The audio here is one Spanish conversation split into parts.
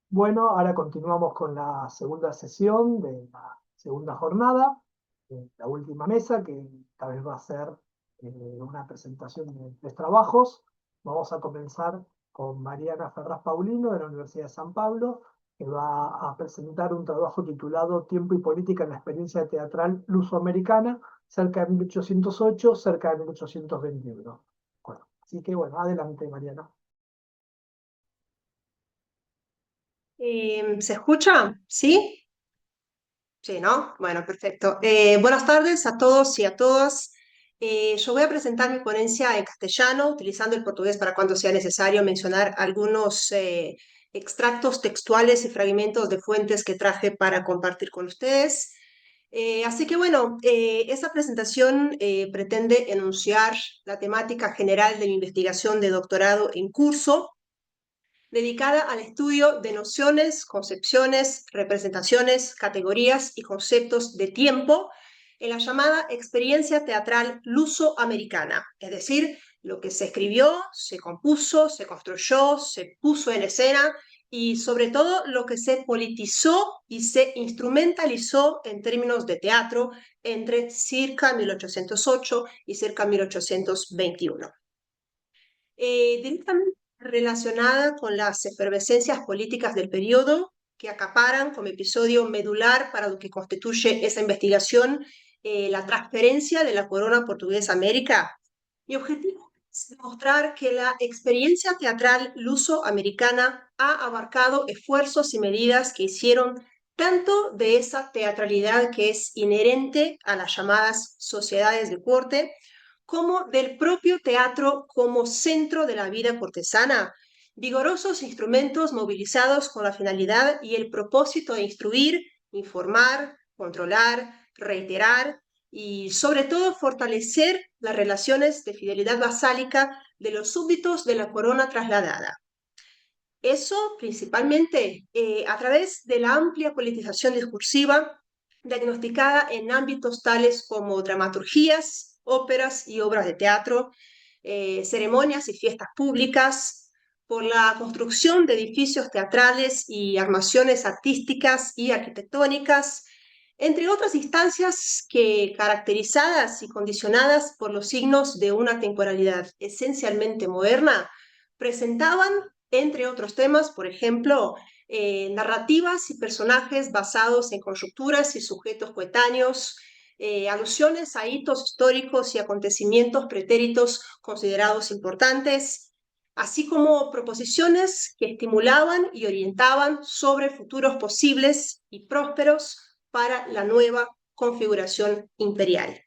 Bueno, ahora continuamos con la segunda sesión de la segunda jornada, la última mesa, que esta vez va a ser una presentación de tres trabajos. Vamos a comenzar con Mariana Ferraz Paulino de la Universidad de San Pablo, que va a presentar un trabajo titulado Tiempo y política en la experiencia teatral lusoamericana, cerca de 1808, cerca de 1821. Bueno, así que bueno, adelante, Mariana. ¿Se escucha? ¿Sí? Sí, ¿no? Bueno, perfecto. Buenas tardes a todos y a todas. Yo voy a presentar mi ponencia en castellano, utilizando el portugués para cuando sea necesario mencionar algunos extractos textuales y fragmentos de fuentes que traje para compartir con ustedes. Así que bueno, esta presentación pretende enunciar la temática general de mi investigación de doctorado en curso dedicada al estudio de nociones, concepciones, representaciones, categorías y conceptos de tiempo en la llamada experiencia teatral luso-americana, es decir, lo que se escribió, se compuso, se construyó, se puso en escena y sobre todo lo que se politizó y se instrumentalizó en términos de teatro entre circa 1808 y circa 1821. Directamente relacionada con las efervescencias políticas del periodo que acaparan como episodio medular para lo que constituye esa investigación la transferencia de la corona portuguesa a América. Mi objetivo es demostrar que la experiencia teatral luso-americana ha abarcado esfuerzos y medidas que hicieron tanto de esa teatralidad que es inherente a las llamadas sociedades de corte, como del propio teatro como centro de la vida cortesana, vigorosos instrumentos movilizados con la finalidad y el propósito de instruir, informar, controlar, reiterar y sobre todo fortalecer las relaciones de fidelidad basálica de los súbditos de la corona trasladada. Eso principalmente a través de la amplia politización discursiva diagnosticada en ámbitos tales como dramaturgías, óperas y obras de teatro, ceremonias y fiestas públicas, por la construcción de edificios teatrales y armaciones artísticas y arquitectónicas, entre otras instancias que, caracterizadas y condicionadas por los signos de una temporalidad esencialmente moderna, presentaban, entre otros temas, por ejemplo, narrativas y personajes basados en conjunturas y sujetos coetáneos, alusiones a hitos históricos y acontecimientos pretéritos considerados importantes, así como proposiciones que estimulaban y orientaban sobre futuros posibles y prósperos para la nueva configuración imperial.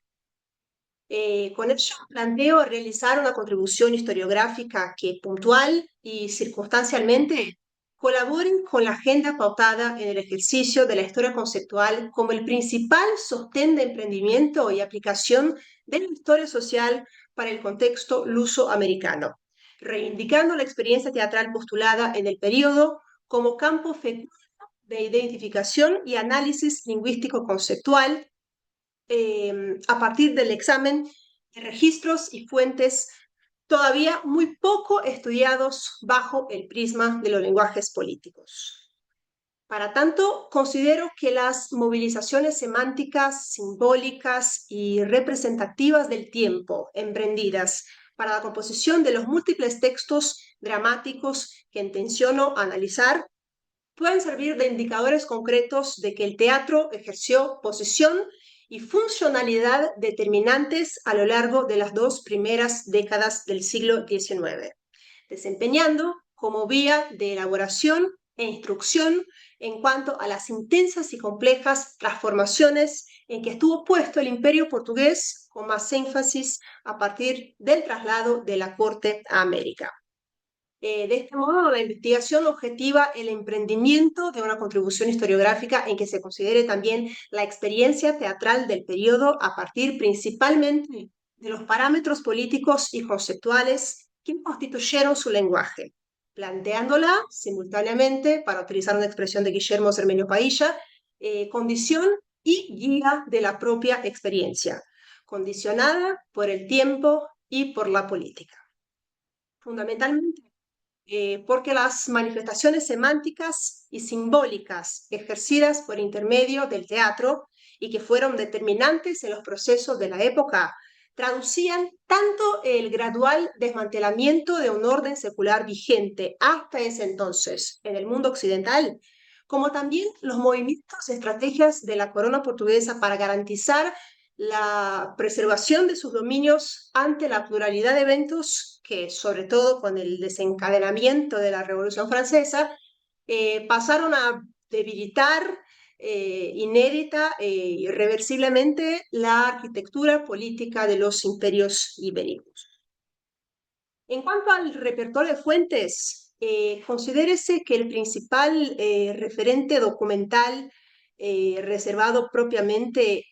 Con ello planteo realizar una contribución historiográfica que puntual y circunstancialmente colabore con la agenda pautada en el ejercicio de la historia conceptual como el principal sostén de emprendimiento y aplicación de la historia social para el contexto luso-americano, reivindicando la experiencia teatral postulada en el periodo como campo fecundo de identificación y análisis lingüístico conceptual a partir del examen de registros y fuentes todavía muy poco estudiados bajo el prisma de los lenguajes políticos. Para tanto, considero que las movilizaciones semánticas, simbólicas y representativas del tiempo emprendidas para la composición de los múltiples textos dramáticos que intenciono analizar pueden servir de indicadores concretos de que el teatro ejerció posición y funcionalidad determinantes a lo largo de las dos primeras décadas del siglo XIX, desempeñando como vía de elaboración e instrucción en cuanto a las intensas y complejas transformaciones en que estuvo puesto el imperio portugués, con más énfasis a partir del traslado de la corte a América. De este modo, la investigación objetiva el emprendimiento de una contribución historiográfica en que se considere también la experiencia teatral del periodo a partir principalmente de los parámetros políticos y conceptuales que constituyeron su lenguaje, planteándola simultáneamente, para utilizar una expresión de Guillermo Cermeño Padilla, condición y guía de la propia experiencia, condicionada por el tiempo y por la política. Fundamentalmente, porque las manifestaciones semánticas y simbólicas ejercidas por intermedio del teatro y que fueron determinantes en los procesos de la época, traducían tanto el gradual desmantelamiento de un orden secular vigente hasta ese entonces en el mundo occidental, como también los movimientos y estrategias de la corona portuguesa para garantizar la preservación de sus dominios ante la pluralidad de eventos que, sobre todo con el desencadenamiento de la Revolución Francesa, pasaron a debilitar inédita e irreversiblemente la arquitectura política de los imperios ibéricos. En cuanto al repertorio de fuentes, considérese que el principal referente documental reservado propiamente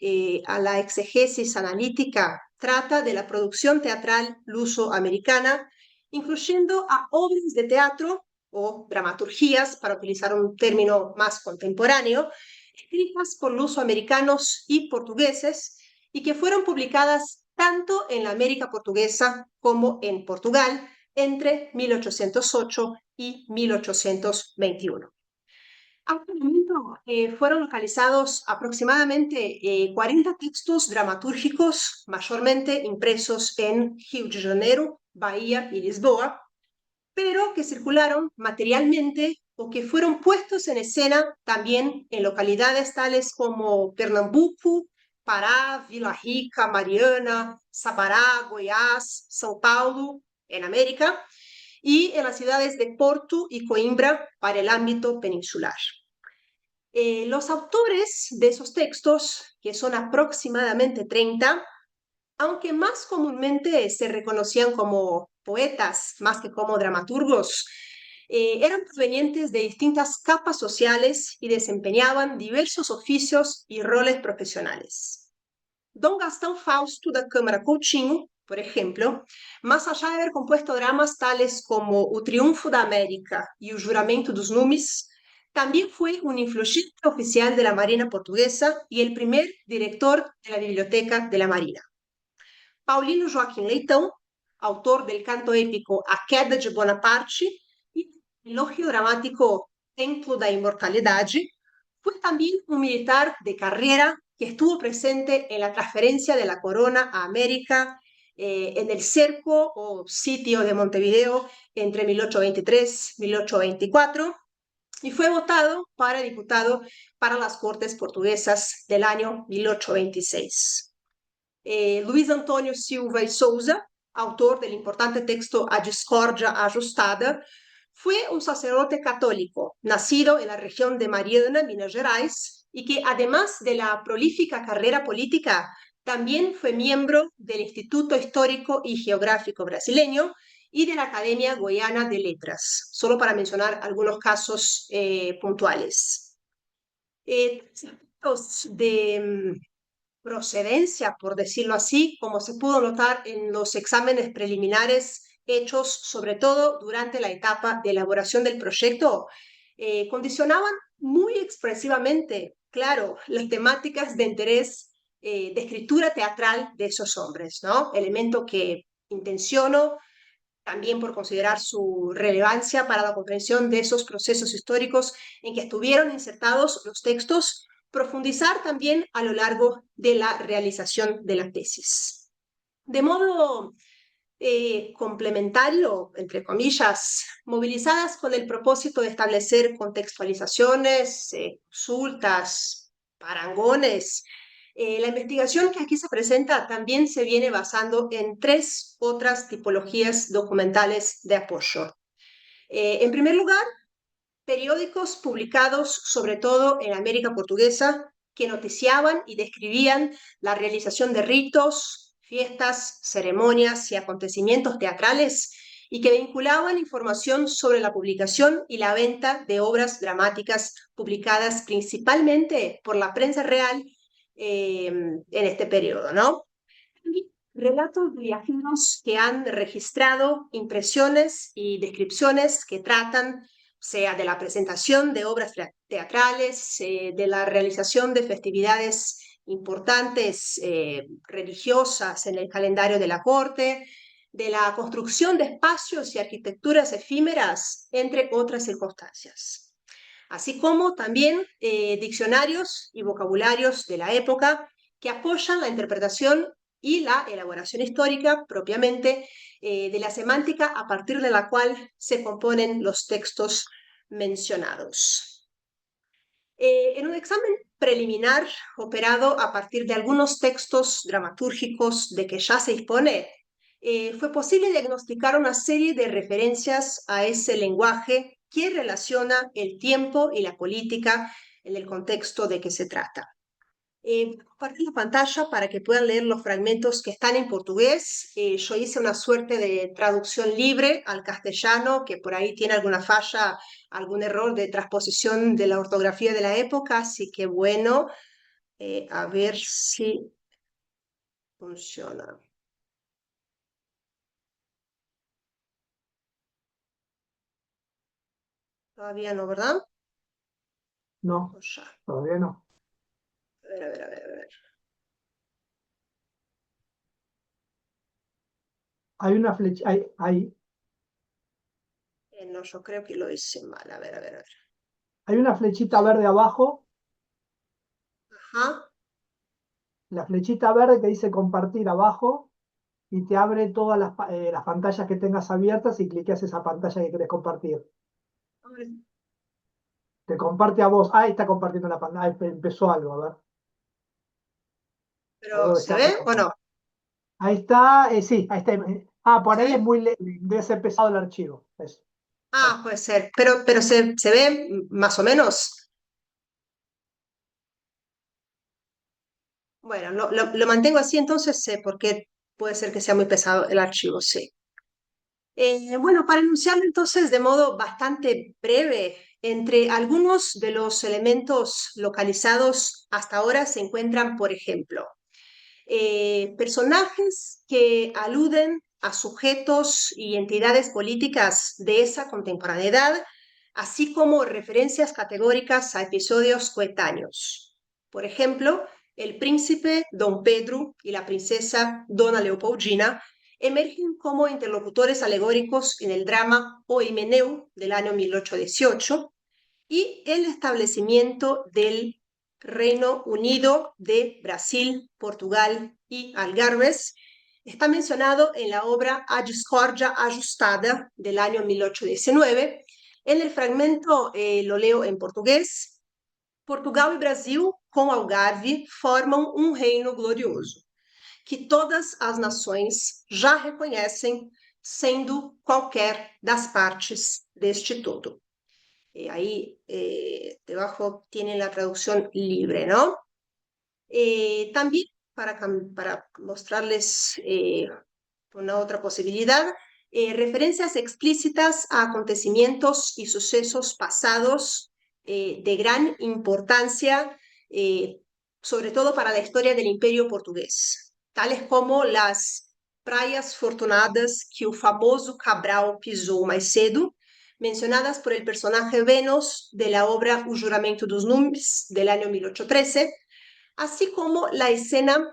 a la exegesis analítica trata de la producción teatral luso-americana, incluyendo a obras de teatro o dramaturgías, para utilizar un término más contemporáneo, escritas por lusoamericanos y portugueses y que fueron publicadas tanto en la América portuguesa como en Portugal entre 1808 y 1821. Hasta el momento fueron localizados aproximadamente 40 textos dramatúrgicos, mayormente impresos en Rio de Janeiro, Bahía y Lisboa, pero que circularon materialmente o que fueron puestos en escena también en localidades tales como Pernambuco, Pará, Vila Rica, Mariana, Sabará, Goiás, São Paulo, en América, y en las ciudades de Porto y Coimbra para el ámbito peninsular. Los autores de esos textos, que son aproximadamente 30, aunque más comúnmente se reconocían como poetas más que como dramaturgos, eran provenientes de distintas capas sociales y desempeñaban diversos oficios y roles profesionales. Don Gastão Fausto da Câmara Coutinho, por ejemplo, más allá de haber compuesto dramas tales como O Triunfo da América y O Juramento dos Numes, también fue un influyente oficial de la Marina portuguesa y el primer director de la Biblioteca de la Marina. Paulino Joaquim Leitão, autor del canto épico A Queda de Bonaparte y el elogio dramático Templo da Inmortalidade, fue también un militar de carrera que estuvo presente en la transferencia de la corona a América en el cerco o sitio de Montevideo entre 1823 y 1824 y fue votado para diputado para las Cortes portuguesas del año 1826. Luiz Antônio Silva y Souza, autor del importante texto A Discórdia Ajustada, fue un sacerdote católico nacido en la región de Mariana, Minas Gerais, y que además de la prolífica carrera política, también fue miembro del Instituto Histórico y Geográfico Brasileño y de la Academia Goiana de Letras, solo para mencionar algunos casos puntuales. De procedencia, por decirlo así, como se pudo notar en los exámenes preliminares hechos sobre todo durante la etapa de elaboración del proyecto, condicionaban muy expresivamente, claro, las temáticas de interés de escritura teatral de esos hombres, ¿no? Elemento que intenciono también por considerar su relevancia para la comprensión de esos procesos históricos en que estuvieron insertados los textos, profundizar también a lo largo de la realización de la tesis. De modo complementario, entre comillas, movilizadas con el propósito de establecer contextualizaciones, consultas, parangones, la investigación que aquí se presenta también se viene basando en tres otras tipologías documentales de apoyo. En primer lugar, periódicos publicados sobre todo en América portuguesa que noticiaban y describían la realización de ritos, fiestas, ceremonias y acontecimientos teatrales y que vinculaban información sobre la publicación y la venta de obras dramáticas publicadas principalmente por la prensa real en este periodo, ¿no? Relatos de viajeros que han registrado impresiones y descripciones que tratan, sea de la presentación de obras teatrales, de la realización de festividades importantes religiosas en el calendario de la corte, de la construcción de espacios y arquitecturas efímeras, entre otras circunstancias. Así como también diccionarios y vocabularios de la época que apoyan la interpretación y la elaboración histórica propiamente de la semántica a partir de la cual se componen los textos mencionados. En un examen preliminar operado a partir de algunos textos dramatúrgicos de que ya se dispone, fue posible diagnosticar una serie de referencias a ese lenguaje que relaciona el tiempo y la política en el contexto de que se trata. Compartir la pantalla para que puedan leer los fragmentos que están en portugués. Yo hice una suerte de traducción libre al castellano, que por ahí tiene alguna falla, algún error de transposición de la ortografía de la época, así que bueno, a ver si funciona. Todavía no, ¿verdad? No, Pues ya. todavía no. A ver, a ver, a ver, a ver. Hay una flecha, No, yo creo que lo hice mal. A ver, a ver, a ver. hay una flechita verde abajo, Ajá. la flechita verde que dice compartir abajo y te abre todas las pantallas que tengas abiertas y cliqueas esa pantalla que querés compartir. A ver, Te comparte a vos. Ahí está compartiendo la pantalla. Empezó algo, a ver. pero Algo ¿se está ve por o no? Ahí está, sí, ahí está. Por ¿Se ahí es ve? debe ser pesado el archivo. Eso. Ah, puede ser. Pero se ve más o menos. Bueno, lo mantengo así, entonces sé por qué puede ser que sea muy pesado el archivo, sí. Bueno, para enunciarlo entonces de modo bastante breve, entre algunos de los elementos localizados hasta ahora se encuentran, por ejemplo, personajes que aluden a sujetos y entidades políticas de esa contemporaneidad, así como referencias categóricas a episodios coetáneos. Por ejemplo, el príncipe Don Pedro y la princesa Dona Leopoldina emergen como interlocutores alegóricos en el drama O Himeneu del año 1818 y el establecimiento del Reino Unido de Brasil, Portugal y Algarves está mencionado en la obra A Discordia Ajustada del año 1819. En el fragmento lo leo en portugués. Portugal e Brasil, com Algarve, formam um reino glorioso, que todas as nações já reconhecem, sendo qualquer das partes deste todo. Ahí debajo tienen la traducción libre, ¿no? También para mostrarles una otra posibilidad, referencias explícitas a acontecimientos y sucesos pasados de gran importancia, sobre todo para la historia del Imperio Portugués, tales como las praias fortunadas que o famoso Cabral pisou mais cedo, mencionadas por el personaje Venus de la obra O Juramento dos Numes del año 1813, así como la escena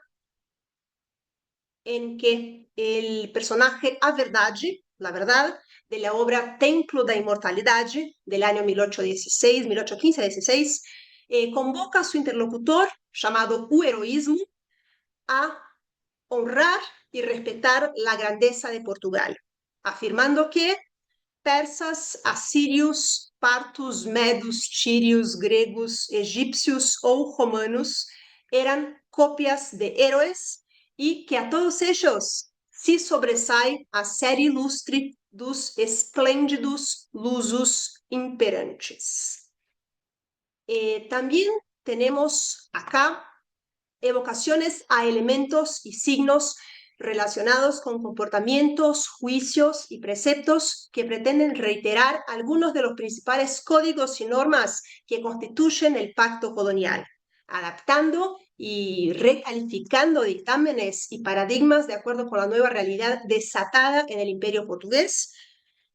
en que el personaje A Verdade, la verdad, de la obra Templo da Inmortalidade del año 1816, 1815-16, convoca a su interlocutor, llamado o heroísmo, a honrar y respetar la grandeza de Portugal, afirmando que persas, assírios, partos, medos, tírios, gregos, egípcios ou romanos eran copias de héroes y que a todos ellos se sobressai a série ilustre dos esplêndidos lusos imperantes. También tenemos acá evocaciones a elementos y signos relacionados con comportamientos, juicios y preceptos que pretenden reiterar algunos de los principales códigos y normas que constituyen el pacto colonial, adaptando y recalificando dictámenes y paradigmas de acuerdo con la nueva realidad desatada en el Imperio portugués,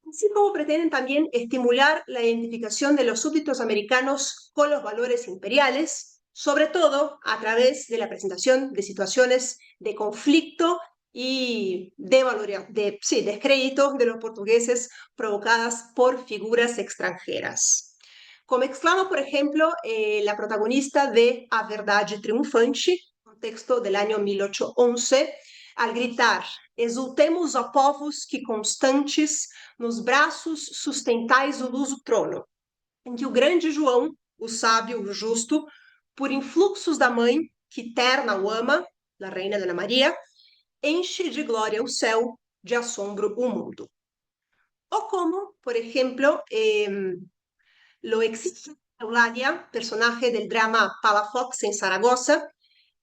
así como pretenden también estimular la identificación de los súbditos americanos con los valores imperiales, sobre todo a través de la presentación de situaciones de conflicto y descréditos de los portugueses provocadas por figuras extranjeras. Como exclama, por ejemplo, la protagonista de A Verdade Triunfante, un texto del año 1811, al gritar: exultemos, ó povos, que constantes nos braços sustentais o luso trono, em que o grande João, o sábio, o justo, por influxos da mãe, que terna o ama, la reina Dona Maria, enche de glória o céu, de assombro o mundo. O como, por ejemplo, lo existe Eulalia, personaje del drama Palafox en Zaragoza,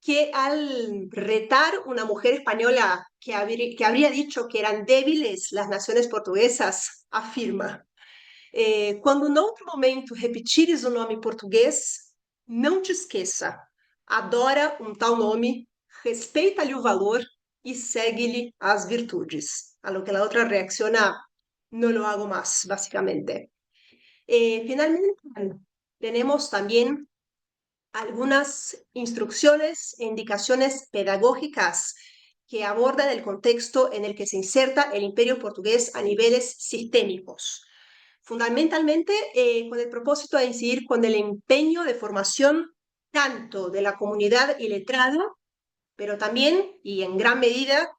que al retar una mujer española que habría dicho que eran débiles las naciones portuguesas, afirma: quando noutro momento repetires o nome português, não te esqueça, adora um tal nome, respeita-lhe o valor y segue-lhe as virtudes. A lo que la otra reacciona: no lo hago más, básicamente. Finalmente, tenemos también algunas instrucciones e indicaciones pedagógicas que abordan el contexto en el que se inserta el imperio portugués a niveles sistémicos, fundamentalmente con el propósito de incidir con el empeño de formación tanto de la comunidad iletrada, pero también y en gran medida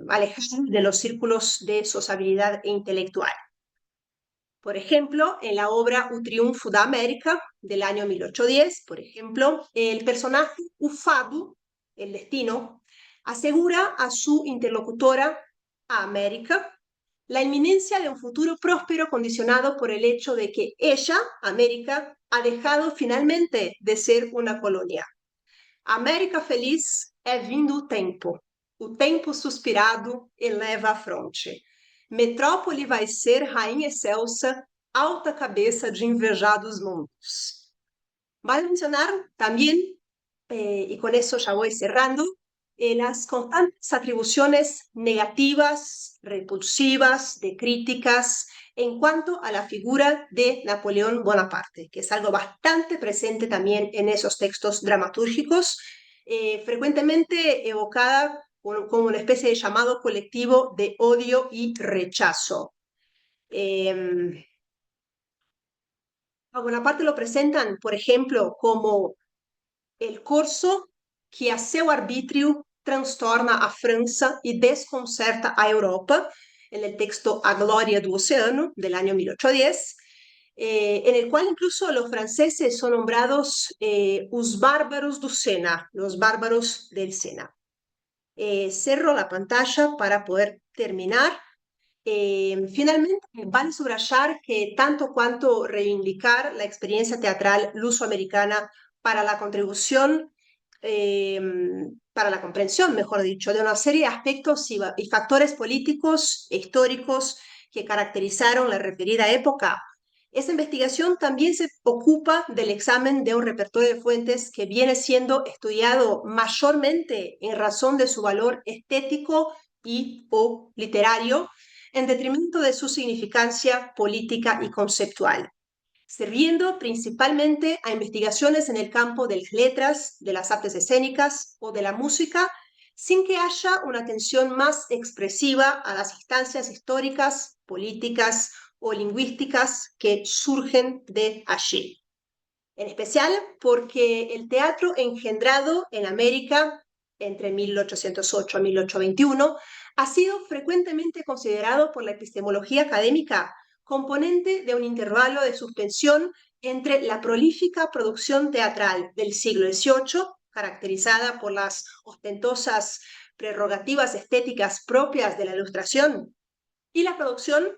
alejarse de los círculos de sociabilidad intelectual. Por ejemplo, en la obra O Triunfo da América del año 1810, por ejemplo, el personaje Ufado, el destino, asegura a su interlocutora, a América, la inminencia de un futuro próspero condicionado por el hecho de que ella, América, ha dejado finalmente de ser una colonia. América feliz é vindo o tempo suspirado eleva a fronte. Metrópole vai ser rainha excelsa, alta cabeça de invejados mundos. Vale mencionar también, y con eso ya voy cerrando, las constantes atribuciones negativas, repulsivas, de críticas en cuanto a la figura de Napoleón Bonaparte, que es algo bastante presente también en esos textos dramatúrgicos, frecuentemente evocada como una especie de llamado colectivo de odio y rechazo. A Bonaparte lo presentan, por ejemplo, como el corso que a seu arbítrio transtorna a França y desconcerta a Europa, en el texto A Gloria do Oceano, del año 1810, en el cual incluso los franceses son nombrados os bárbaros do Sena, los bárbaros del Sena. Cerro la pantalla para poder terminar. Finalmente, vale subrayar que tanto cuanto reivindicar la experiencia teatral lusoamericana para la contribución, para la comprensión, mejor dicho, de una serie de aspectos y factores políticos e históricos que caracterizaron la referida época, esta investigación también se ocupa del examen de un repertorio de fuentes que viene siendo estudiado mayormente en razón de su valor estético y o literario, en detrimento de su significancia política y conceptual, sirviendo principalmente a investigaciones en el campo de las letras, de las artes escénicas o de la música, sin que haya una atención más expresiva a las instancias históricas, políticas o lingüísticas que surgen de allí. En especial porque el teatro engendrado en América entre 1808 a 1821 ha sido frecuentemente considerado por la epistemología académica componente de un intervalo de suspensión entre la prolífica producción teatral del siglo XVIII, caracterizada por las ostentosas prerrogativas estéticas propias de la Ilustración, y la producción,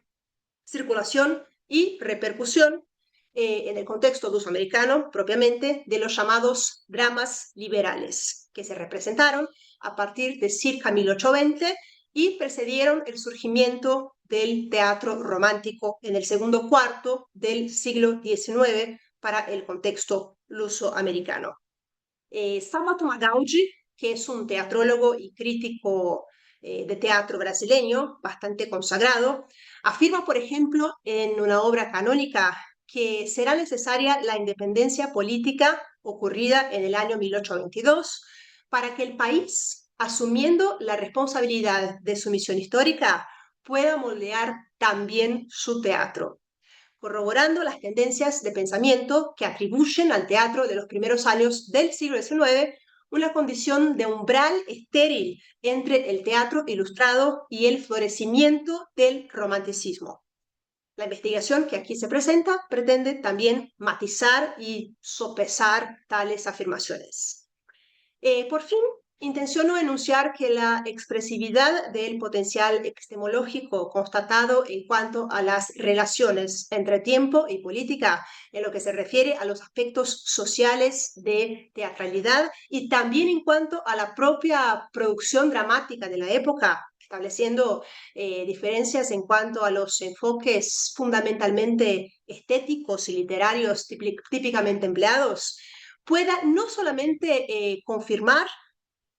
circulación y repercusión en el contexto lusoamericano propiamente de los llamados dramas liberales, que se representaron a partir de circa 1820 y precedieron el surgimiento del teatro romántico en el segundo cuarto del siglo XIX para el contexto lusoamericano. Salvatore Magaldi, que es un teatrólogo y crítico de teatro brasileño bastante consagrado, afirma, por ejemplo, en una obra canónica que será necesaria la independencia política ocurrida en el año 1822 para que el país asumiendo la responsabilidad de su misión histórica, pueda moldear también su teatro, corroborando las tendencias de pensamiento que atribuyen al teatro de los primeros años del siglo XIX una condición de umbral estéril entre el teatro ilustrado y el florecimiento del romanticismo. La investigación que aquí se presenta pretende también matizar y sopesar tales afirmaciones. Por fin, intenciono enunciar que la expresividad del potencial epistemológico constatado en cuanto a las relaciones entre tiempo y política, en lo que se refiere a los aspectos sociales de teatralidad y también en cuanto a la propia producción dramática de la época, estableciendo diferencias en cuanto a los enfoques fundamentalmente estéticos y literarios típicamente empleados, pueda no solamente confirmar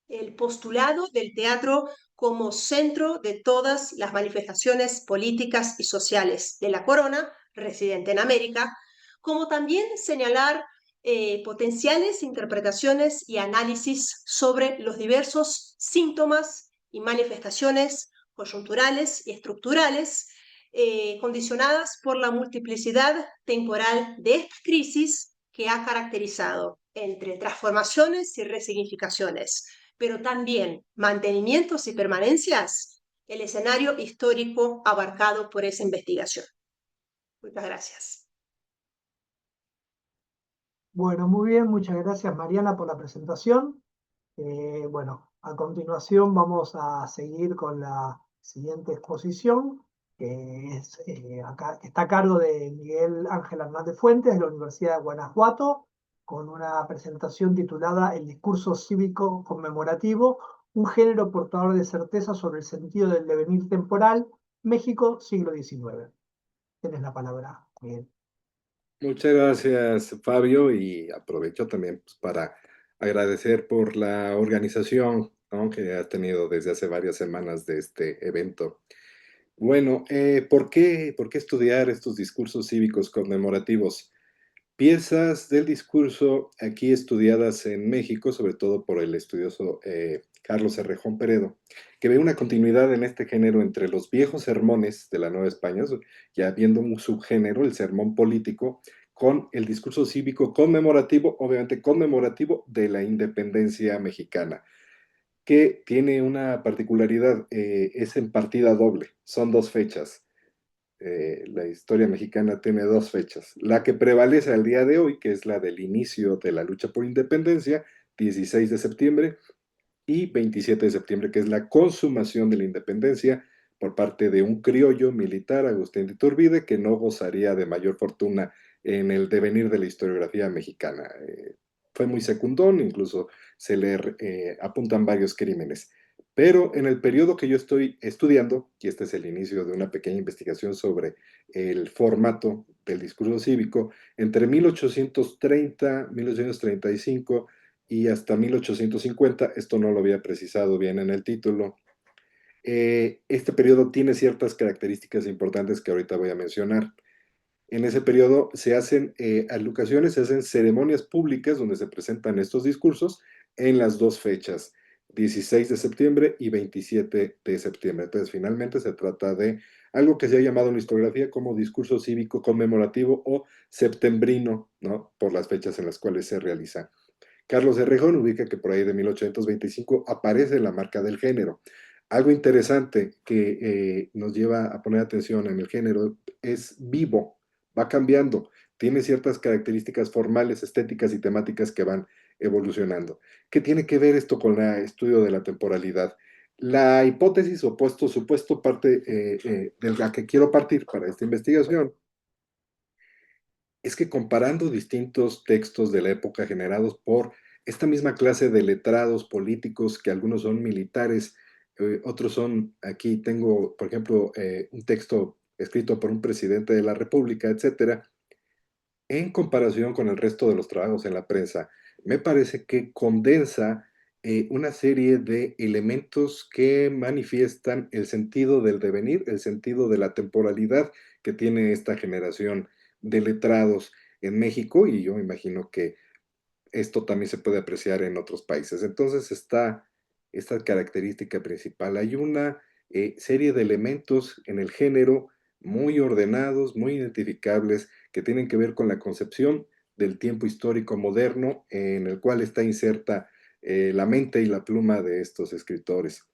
el postulado del teatro como centro de todas las manifestaciones políticas y sociales de la corona residente en América, como también señalar potenciales interpretaciones y análisis sobre los diversos síntomas y manifestaciones coyunturales y estructurales condicionadas por la multiplicidad temporal de esta crisis que ha caracterizado entre transformaciones y resignificaciones, pero también mantenimientos y permanencias, el escenario histórico abarcado por esa investigación. Muchas gracias. Bueno, muy bien, muchas gracias Mariana por la presentación. Bueno, a continuación vamos a seguir con la siguiente exposición, que está a cargo de Miguel Ángel Hernández Fuentes de la Universidad de Guanajuato, con una presentación titulada El discurso cívico conmemorativo, un género portador de certeza sobre el sentido del devenir temporal, México, siglo XIX. Tienes la palabra, Miguel. Muchas gracias, Fabio, y aprovecho también pues, para agradecer por la organización, ¿no?, que ha tenido desde hace varias semanas de este evento. Bueno, ¿por qué estudiar estos discursos cívicos conmemorativos? Piezas del discurso aquí estudiadas en México, sobre todo por el estudioso Carlos Herrejón Peredo, que ve una continuidad en este género entre los viejos sermones de la Nueva España, ya viendo un subgénero, el sermón político, con el discurso cívico conmemorativo, obviamente conmemorativo de la independencia mexicana, que tiene una particularidad, es en partida doble, son dos fechas. La historia mexicana tiene dos fechas. La que prevalece al día de hoy, que es la del inicio de la lucha por independencia, 16 de septiembre, y 27 de septiembre, que es la consumación de la independencia por parte de un criollo militar, Agustín de Iturbide, que no gozaría de mayor fortuna en el devenir de la historiografía mexicana. Fue muy secundón, incluso se le apuntan varios crímenes. Pero en el periodo que yo estoy estudiando, y este es el inicio de una pequeña investigación sobre el formato del discurso cívico, entre 1830, 1835 y hasta 1850, esto no lo había precisado bien en el título, este periodo tiene ciertas características importantes que ahorita voy a mencionar. En ese periodo se hacen alocuciones, se hacen ceremonias públicas donde se presentan estos discursos en las dos fechas, 16 de septiembre y 27 de septiembre. Entonces, finalmente se trata de algo que se ha llamado en la historiografía como discurso cívico conmemorativo o septembrino, ¿no?, por las fechas en las cuales se realiza. Carlos Herrejón ubica que por ahí de 1825 aparece la marca del género. Algo interesante que nos lleva a poner atención en el género es vivo, va cambiando, tiene ciertas características formales, estéticas y temáticas que van evolucionando. ¿Qué tiene que ver esto con el estudio de la temporalidad? La hipótesis o supuesto parte de la que quiero partir para esta investigación es que comparando distintos textos de la época generados por esta misma clase de letrados políticos, que algunos son militares, otros son, aquí tengo, por ejemplo, un texto escrito por un presidente de la República, etcétera, en comparación con el resto de los trabajos en la prensa, me parece que condensa una serie de elementos que manifiestan el sentido del devenir, el sentido de la temporalidad que tiene esta generación de letrados en México, y yo imagino que esto también se puede apreciar en otros países. Entonces está esta característica principal. Hay una serie de elementos en el género muy ordenados, muy identificables, que tienen que ver con la concepción del tiempo histórico moderno en el cual está inserta la mente y la pluma de estos escritores.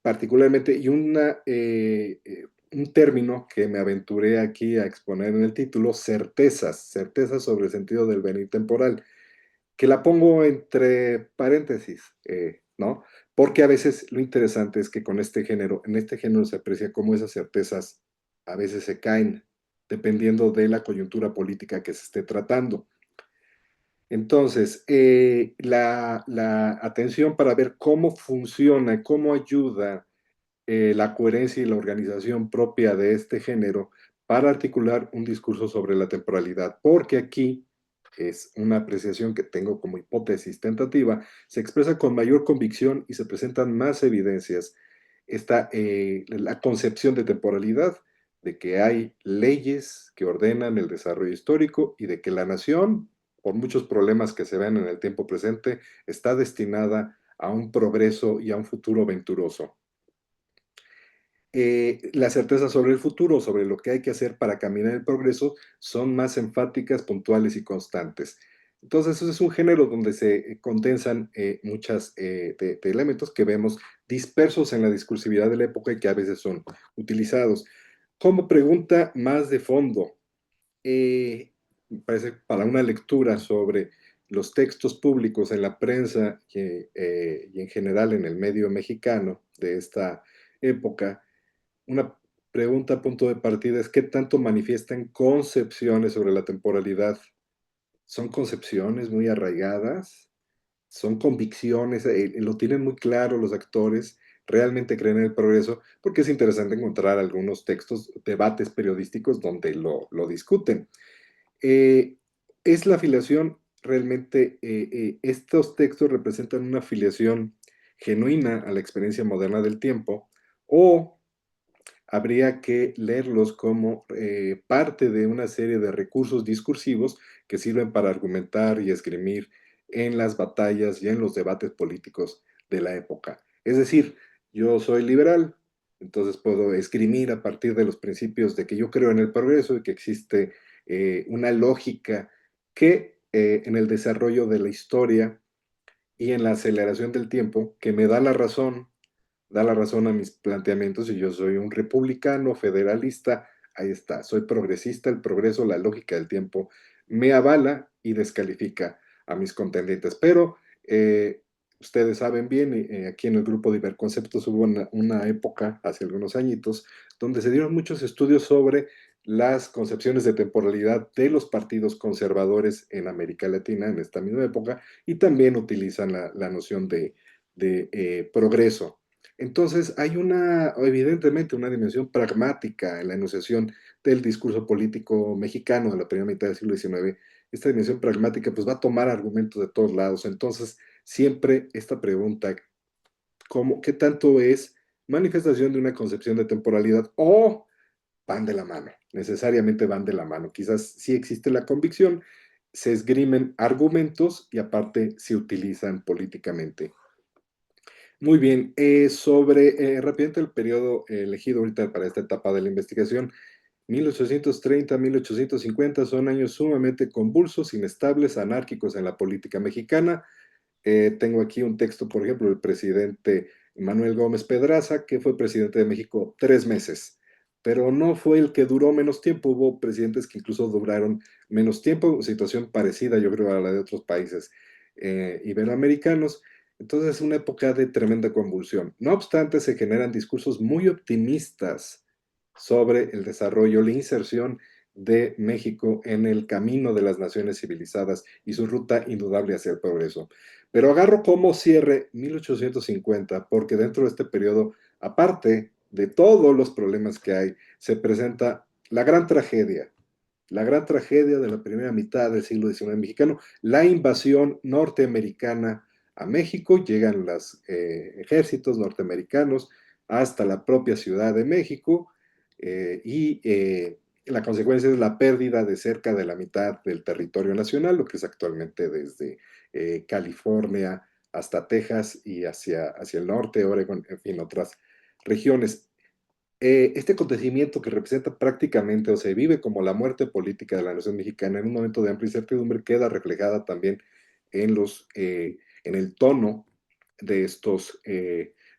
Particularmente, y un término que me aventuré aquí a exponer en el título, certezas sobre el sentido del venir temporal, que la pongo entre paréntesis, ¿no? Porque a veces lo interesante es que en este género se aprecia cómo esas certezas a veces se caen, dependiendo de la coyuntura política que se esté tratando. Entonces, la atención para ver cómo funciona, cómo ayuda la coherencia y la organización propia de este género para articular un discurso sobre la temporalidad, porque aquí es una apreciación que tengo como hipótesis tentativa, se expresa con mayor convicción y se presentan más evidencias esta, la concepción de temporalidad, de que hay leyes que ordenan el desarrollo histórico y de que la nación, por muchos problemas que se ven en el tiempo presente, está destinada a un progreso y a un futuro venturoso. Las certezas sobre el futuro, sobre lo que hay que hacer para caminar el progreso, son más enfáticas, puntuales y constantes. Entonces, eso es un género donde se condensan muchos de elementos que vemos dispersos en la discursividad de la época y que a veces son utilizados. Como pregunta más de fondo, me parece para una lectura sobre los textos públicos en la prensa y en general en el medio mexicano de esta época, una pregunta a punto de partida es: ¿qué tanto manifiestan concepciones sobre la temporalidad? ¿Son concepciones muy arraigadas? ¿Son convicciones? ¿Lo tienen muy claro los actores? ¿Realmente creen en el progreso? Porque es interesante encontrar algunos textos, debates periodísticos donde lo discuten. Eh, ¿Es la afiliación realmente, estos textos representan una afiliación genuina a la experiencia moderna del tiempo, o habría que leerlos como parte de una serie de recursos discursivos que sirven para argumentar y esgrimir en las batallas y en los debates políticos de la época? Es decir, yo soy liberal, entonces puedo esgrimir a partir de los principios de que yo creo en el progreso y que existe una lógica que en el desarrollo de la historia y en la aceleración del tiempo, que me da la razón a mis planteamientos, y yo soy un republicano federalista, ahí está, soy progresista, el progreso, la lógica del tiempo me avala y descalifica a mis contendientes. Pero ustedes saben bien, aquí en el grupo de Hiperconceptos hubo una época, hace algunos añitos, donde se dieron muchos estudios sobre las concepciones de temporalidad de los partidos conservadores en América Latina en esta misma época, y también utilizan la noción de progreso. Entonces, hay evidentemente una dimensión pragmática en la enunciación del discurso político mexicano de la primera mitad del siglo XIX. Esta dimensión pragmática pues va a tomar argumentos de todos lados. Entonces, siempre esta pregunta, ¿qué tanto es manifestación de una concepción de temporalidad o van de la mano? Necesariamente van de la mano. Quizás sí existe la convicción, se esgrimen argumentos y aparte se utilizan políticamente. Muy bien, rápidamente el periodo elegido ahorita para esta etapa de la investigación, 1830-1850, son años sumamente convulsos, inestables, anárquicos en la política mexicana. Tengo aquí un texto, por ejemplo, del presidente Manuel Gómez Pedraza, que fue presidente de México 3 meses, pero no fue el que duró menos tiempo. Hubo presidentes que incluso duraron menos tiempo, situación parecida, yo creo, a la de otros países iberoamericanos. Entonces es una época de tremenda convulsión. No obstante, se generan discursos muy optimistas sobre el desarrollo, la inserción de México en el camino de las naciones civilizadas y su ruta indudable hacia el progreso. Pero agarro como cierre 1850, porque dentro de este periodo, aparte de todos los problemas que hay, se presenta la gran tragedia de la primera mitad del siglo XIX mexicano, la invasión norteamericana a México. Llegan los ejércitos norteamericanos hasta la propia Ciudad de México, y la consecuencia es la pérdida de cerca de la mitad del territorio nacional, lo que es actualmente desde California hasta Texas y hacia el norte, Oregon, en fin, otras regiones. Este acontecimiento que representa prácticamente o se vive como la muerte política de la nación mexicana en un momento de amplia incertidumbre queda reflejada también en el tono de estos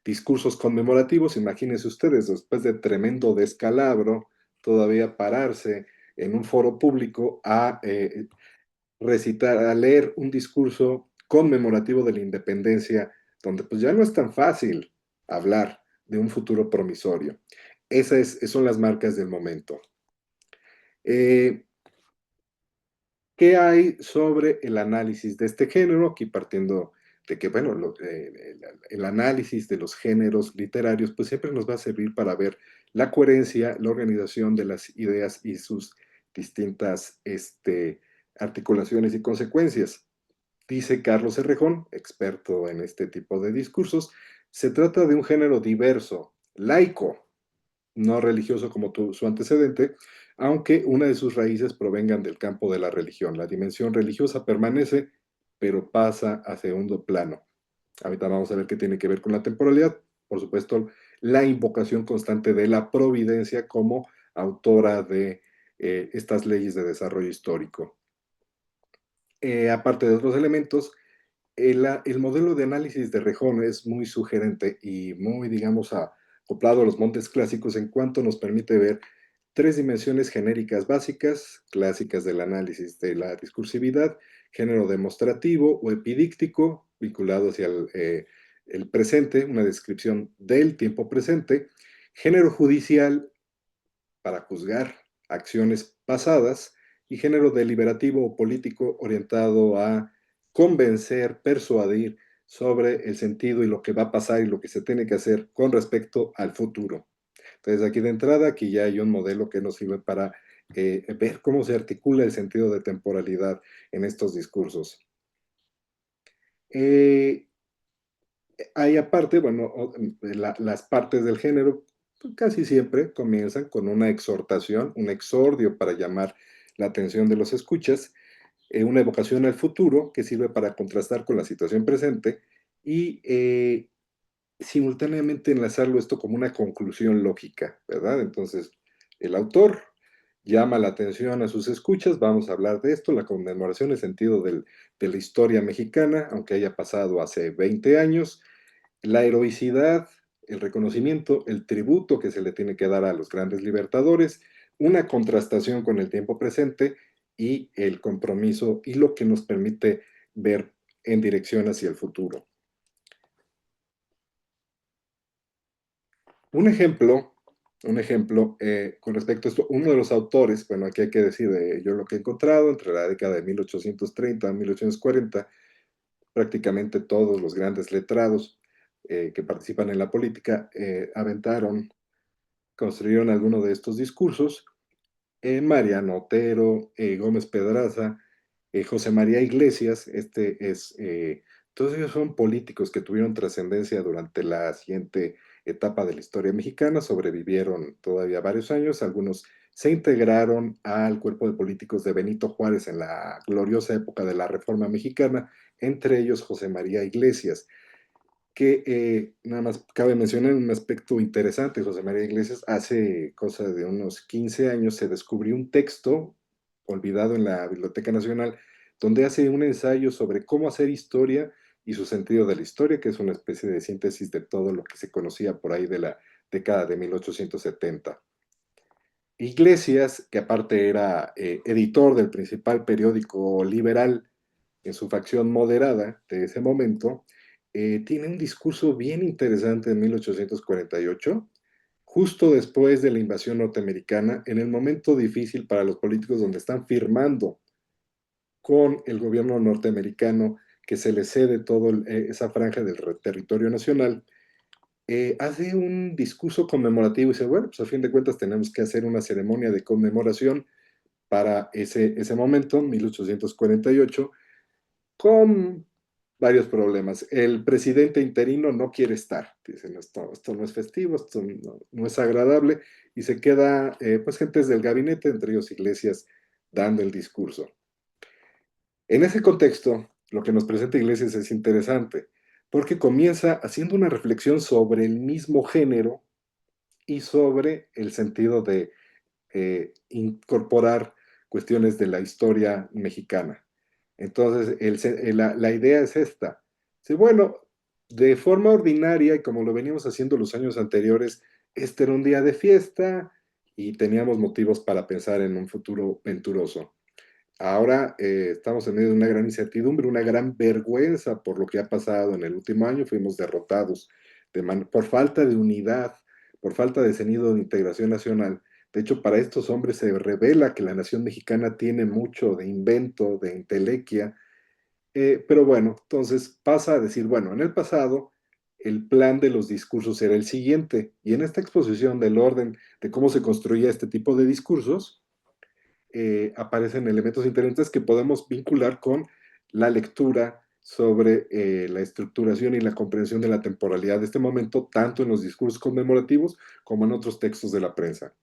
discursos conmemorativos. Imagínense ustedes, después de tremendo descalabro, todavía pararse en un foro público a recitar, a leer un discurso conmemorativo de la independencia, donde pues ya no es tan fácil hablar de un futuro promisorio. Esas son las marcas del momento. ¿Qué hay sobre el análisis de este género? Aquí partiendo de que, bueno, el análisis de los géneros literarios, pues siempre nos va a servir para ver la coherencia, la organización de las ideas y sus distintas articulaciones y consecuencias. Dice Carlos Herrejón, experto en este tipo de discursos, se trata de un género diverso, laico, no religioso como su antecedente, aunque una de sus raíces provengan del campo de la religión. La dimensión religiosa permanece, pero pasa a segundo plano. Ahorita vamos a ver qué tiene que ver con la temporalidad. Por supuesto, la invocación constante de la providencia como autora de estas leyes de desarrollo histórico. Aparte de otros elementos, el modelo de análisis de Rejón es muy sugerente y muy, digamos, acoplado a los montes clásicos en cuanto nos permite ver tres dimensiones genéricas básicas, clásicas del análisis de la discursividad, género demostrativo o epidíctico, vinculado hacia el presente, una descripción del tiempo presente, género judicial para juzgar acciones pasadas y género deliberativo o político orientado a convencer, persuadir sobre el sentido y lo que va a pasar y lo que se tiene que hacer con respecto al futuro. Entonces, aquí de entrada, aquí ya hay un modelo que nos sirve para ver cómo se articula el sentido de temporalidad en estos discursos. Hay aparte, bueno, las partes del género pues, casi siempre comienzan con una exhortación, un exordio para llamar la atención de los escuchas, una evocación al futuro que sirve para contrastar con la situación presente y simultáneamente enlazarlo esto como una conclusión lógica, ¿verdad? Entonces, el autor llama la atención a sus escuchas, vamos a hablar de esto, la conmemoración en sentido de la historia mexicana, aunque haya pasado hace 20 años, la heroicidad, el reconocimiento, el tributo que se le tiene que dar a los grandes libertadores, una contrastación con el tiempo presente y el compromiso y lo que nos permite ver en dirección hacia el futuro. Un ejemplo con respecto a esto, uno de los autores, bueno, aquí hay que decir, yo lo que he encontrado entre la década de 1830 a 1840, prácticamente todos los grandes letrados que participan en la política construyeron alguno de estos discursos. Mariano Otero, Gómez Pedraza, José María Iglesias, todos ellos son políticos que tuvieron trascendencia durante la siguiente etapa de la historia mexicana, sobrevivieron todavía varios años, algunos se integraron al cuerpo de políticos de Benito Juárez en la gloriosa época de la Reforma Mexicana, entre ellos José María Iglesias, que nada más cabe mencionar un aspecto interesante. José María Iglesias hace cosa de unos 15 años se descubrió un texto olvidado en la Biblioteca Nacional donde hace un ensayo sobre cómo hacer historia y su sentido de la historia, que es una especie de síntesis de todo lo que se conocía por ahí de la década de 1870. Iglesias, que aparte era editor del principal periódico liberal en su facción moderada de ese momento, tiene un discurso bien interesante en 1848, justo después de la invasión norteamericana, en el momento difícil para los políticos donde están firmando con el gobierno norteamericano que se le cede toda esa franja del territorio nacional. Hace un discurso conmemorativo y dice, bueno, pues a fin de cuentas tenemos que hacer una ceremonia de conmemoración para ese momento, 1848, con varios problemas. El presidente interino no quiere estar, dicen, esto no es festivo, esto no es agradable, y se queda, pues, gentes del gabinete, entre ellos Iglesias, dando el discurso. En ese contexto, lo que nos presenta Iglesias es interesante. porque comienza haciendo una reflexión sobre el mismo género y sobre el sentido de incorporar cuestiones de la historia mexicana. Entonces, la idea es esta. Sí, bueno, de forma ordinaria, y como lo veníamos haciendo los años anteriores, este era un día de fiesta y teníamos motivos para pensar en un futuro venturoso. Ahora estamos en medio de una gran incertidumbre, una gran vergüenza por lo que ha pasado en el último año. Fuimos derrotados por falta de unidad, por falta de sentido de integración nacional. De hecho, para estos hombres se revela que la nación mexicana tiene mucho de invento, de intelequia, pero bueno, entonces pasa a decir, bueno, en el pasado el plan de los discursos era el siguiente, y en esta exposición del orden de cómo se construía este tipo de discursos, aparecen elementos interesantes que podemos vincular con la lectura sobre la estructuración y la comprensión de la temporalidad de este momento, tanto en los discursos conmemorativos como en otros textos de la prensa.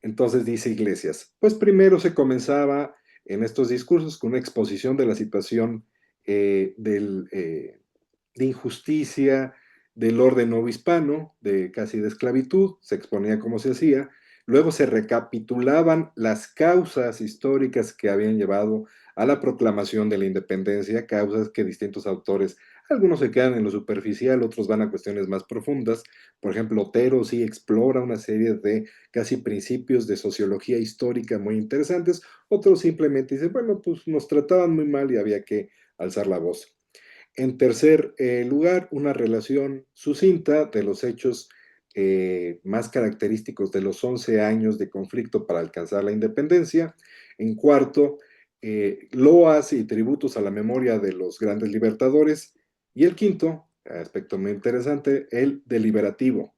Entonces dice Iglesias, pues primero se comenzaba en estos discursos con una exposición de la situación de injusticia, del orden obispano, de casi de esclavitud, se exponía cómo se hacía, luego se recapitulaban las causas históricas que habían llevado a la proclamación de la independencia, causas que distintos autores, algunos se quedan en lo superficial, otros van a cuestiones más profundas. Por ejemplo, Otero sí explora una serie de casi principios de sociología histórica muy interesantes, otros simplemente dicen, bueno, pues nos trataban muy mal y había que alzar la voz. En tercer lugar, una relación sucinta de los hechos más característicos de los 11 años de conflicto para alcanzar la independencia. En cuarto, loas y tributos a la memoria de los grandes libertadores. Y el quinto, aspecto muy interesante, el deliberativo.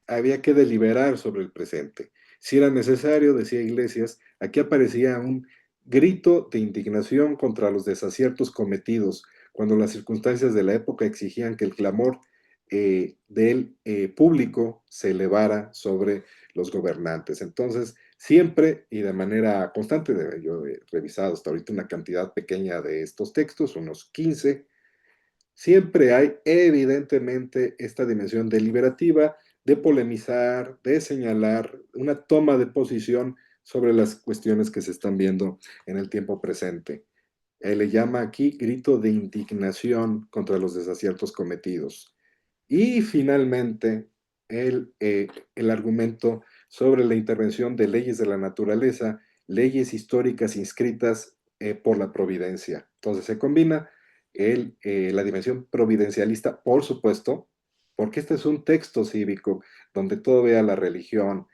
Había que deliberar sobre el presente. Si era necesario, decía Iglesias, aquí aparecía un grito de indignación contra los desaciertos cometidos, cuando las circunstancias de la época exigían que el clamor del público se elevara sobre los gobernantes. Entonces, siempre y de manera constante, yo he revisado hasta ahorita una cantidad pequeña de estos textos, unos 15, siempre hay evidentemente esta dimensión deliberativa de polemizar, de señalar una toma de posición sobre las cuestiones que se están viendo en el tiempo presente. Él le llama aquí grito de indignación contra los desaciertos cometidos. Y finalmente, el argumento sobre la intervención de leyes de la naturaleza, leyes históricas inscritas por la providencia. Entonces se combina la dimensión providencialista, por supuesto, porque este es un texto cívico donde todavía la religión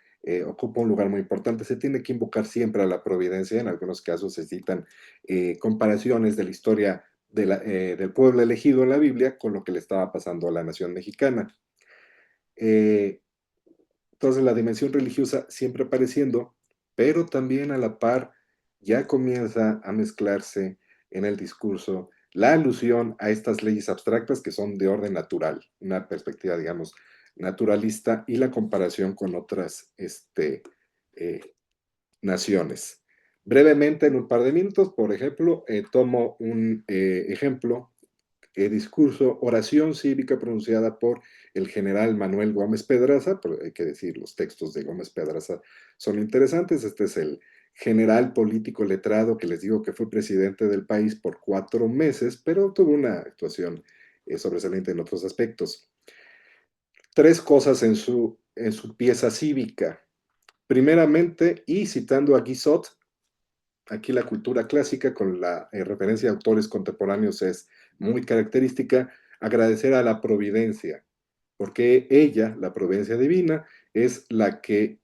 ocupa un lugar muy importante. Se tiene que invocar siempre a la providencia. En algunos casos se citan comparaciones de la historia del pueblo elegido en la Biblia con lo que le estaba pasando a la nación mexicana. Eh, entonces la dimensión religiosa siempre apareciendo, pero también a la par ya comienza a mezclarse en el discurso la alusión a estas leyes abstractas que son de orden natural, una perspectiva, digamos, naturalista y la comparación con otras eh, naciones. Brevemente, en un par de minutos, por ejemplo, tomo un ejemplo, discurso, oración cívica pronunciada por el general Manuel Gómez Pedraza, pero hay que decir, los textos de Gómez Pedraza son interesantes. Este es el general político letrado que les digo que fue presidente del país por 4 meses, pero tuvo una actuación sobresaliente en otros aspectos. 3 cosas en su pieza cívica. Primeramente, y citando a Guizot, aquí la cultura clásica con la referencia a autores contemporáneos es muy característica, agradecer a la providencia, porque ella, la providencia divina, es la que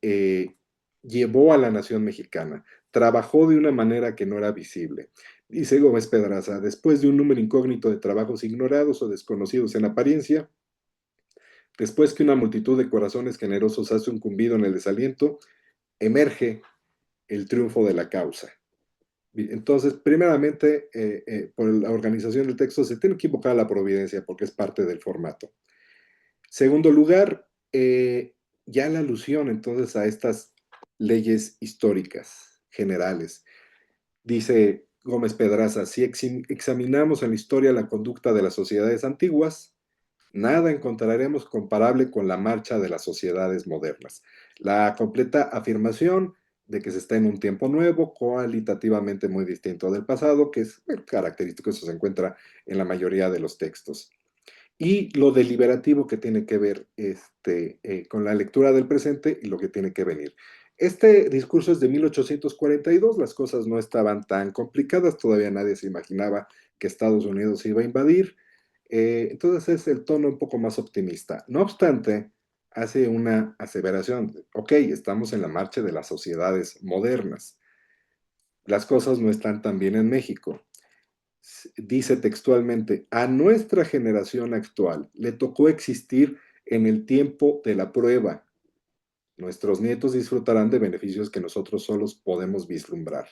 llevó a la nación mexicana, trabajó de una manera que no era visible. Dice Gómez Pedraza, después de un número incógnito de trabajos ignorados o desconocidos en apariencia, después que una multitud de corazones generosos hace un cumbido en el desaliento, emerge el triunfo de la causa. Entonces, primeramente, por la organización del texto se tiene que invocar a la providencia porque es parte del formato. Segundo lugar, ya la alusión entonces a estas leyes históricas generales. Dice Gómez Pedraza, si examinamos en la historia la conducta de las sociedades antiguas, nada encontraremos comparable con la marcha de las sociedades modernas. La completa afirmación de que se está en un tiempo nuevo, cualitativamente muy distinto del pasado, que es característico, eso se encuentra en la mayoría de los textos. Y lo deliberativo que tiene que ver con la lectura del presente y lo que tiene que venir. Este discurso es de 1842, las cosas no estaban tan complicadas, todavía nadie se imaginaba que Estados Unidos iba a invadir, entonces es el tono un poco más optimista. No obstante, hace una aseveración, ok, estamos en la marcha de las sociedades modernas, las cosas no están tan bien en México. Dice textualmente, a nuestra generación actual le tocó existir en el tiempo de la prueba. Nuestros nietos disfrutarán de beneficios que nosotros solos podemos vislumbrar.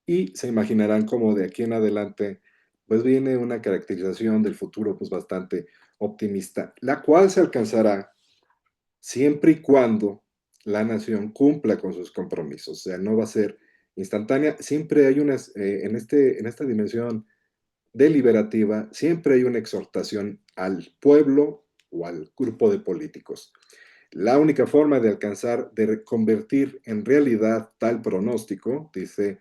Y se imaginarán cómo de aquí en adelante, pues viene una caracterización del futuro pues bastante optimista, la cual se alcanzará siempre y cuando la nación cumpla con sus compromisos. O sea, no va a ser instantánea. Siempre hay en esta dimensión deliberativa, siempre hay una exhortación al pueblo o al grupo de políticos. La única forma de alcanzar, de convertir en realidad tal pronóstico, dice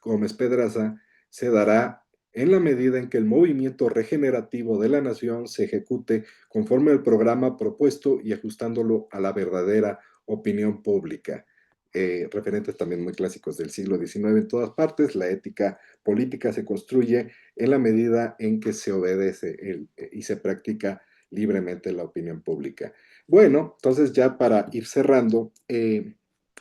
Gómez Pedraza, se dará en la medida en que el movimiento regenerativo de la nación se ejecute conforme al programa propuesto y ajustándolo a la verdadera opinión pública. Referentes también muy clásicos del siglo XIX en todas partes, la ética política se construye en la medida en que se obedece y se practica libremente la opinión pública. Bueno, entonces ya para ir cerrando,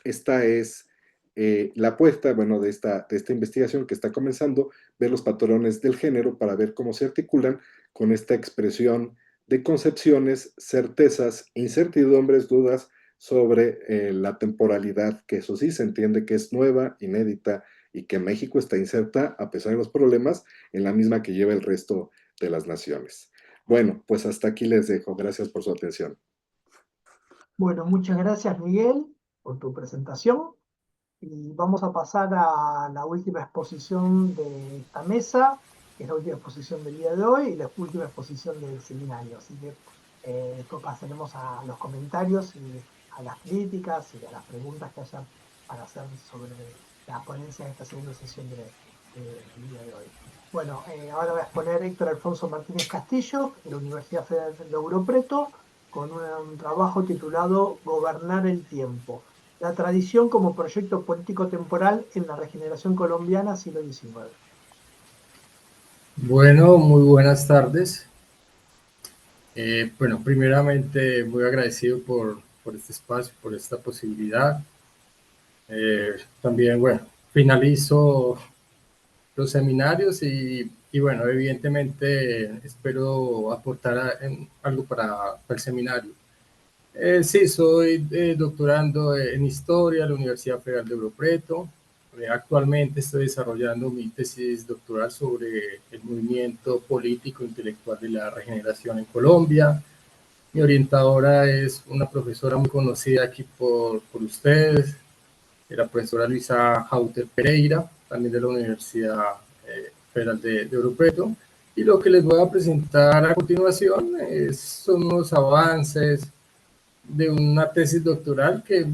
esta es la apuesta, bueno, de esta investigación que está comenzando, ver los patrones del género para ver cómo se articulan con esta expresión de concepciones, certezas, incertidumbres, dudas sobre la temporalidad, que eso sí se entiende que es nueva, inédita y que México está inserta, a pesar de los problemas, en la misma que lleva el resto de las naciones. Bueno, pues hasta aquí les dejo. Gracias por su atención. Bueno, muchas gracias, Miguel, por tu presentación. Y vamos a pasar a la última exposición de esta mesa, que es la última exposición del día de hoy y la última exposición del seminario. Así que después pasaremos a los comentarios y a las críticas y a las preguntas que haya para hacer sobre la ponencia de esta segunda sesión del día de hoy. Bueno, ahora voy a exponer Héctor Alfonso Martínez Castillo, de la Universidad Federal de Ouro Preto, con un trabajo titulado Gobernar el tiempo. La tradición como proyecto político temporal en la regeneración colombiana siglo XIX. Bueno, muy buenas tardes. Bueno, primeramente muy agradecido por este espacio, por esta posibilidad. También, bueno, finalizo los seminarios y bueno, evidentemente espero aportar algo para el seminario. Sí, soy doctorando en Historia de la Universidad Federal de Ouro Preto. Actualmente estoy desarrollando mi tesis doctoral sobre el movimiento político intelectual de la regeneración en Colombia. Mi orientadora es una profesora muy conocida aquí por ustedes, la profesora Luisa Jauter Pereira, también de la Universidad Federal de Ouro Preto. Y lo que les voy a presentar a continuación son unos avances de una tesis doctoral que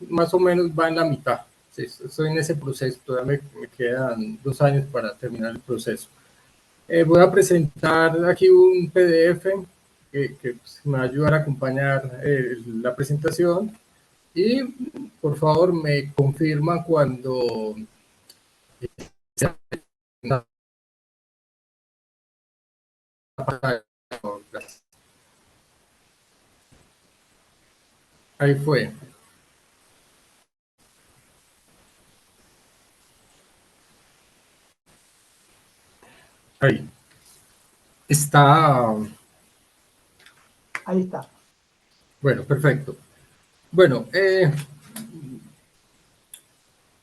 más o menos va en la mitad. Sí, estoy en ese proceso, todavía me quedan 2 años para terminar el proceso. Voy a presentar aquí un PDF que pues, me va a ayudar a acompañar la presentación y por favor me confirman cuando ahí fue. Ahí. Está. Ahí está. Bueno, perfecto. Bueno,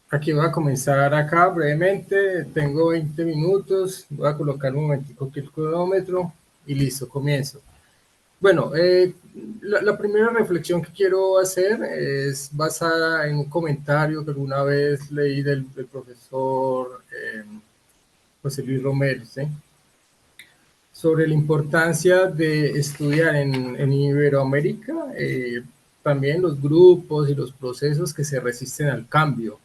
aquí voy a comenzar acá brevemente. Tengo 20 minutos. Voy a colocar un momentico aquí el cronómetro y listo, comienzo. Bueno, la primera reflexión que quiero hacer es basada en un comentario que alguna vez leí del profesor José Luis Romero, ¿sí? Sobre la importancia de estudiar en Iberoamérica, también los grupos y los procesos que se resisten al cambio.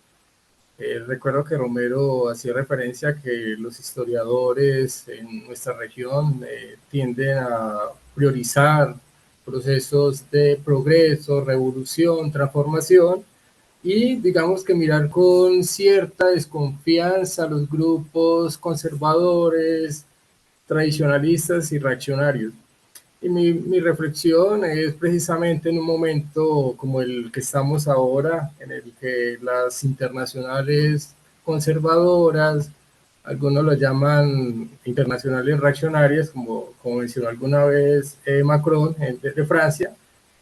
Recuerdo que Romero hacía referencia a que los historiadores en nuestra región tienden a priorizar procesos de progreso, revolución, transformación, y digamos que mirar con cierta desconfianza a los grupos conservadores, tradicionalistas y reaccionarios. Y mi reflexión es precisamente en un momento como el que estamos ahora, en el que las internacionales conservadoras, algunos lo llaman internacionales reaccionarias, como mencionó alguna vez Macron de Francia,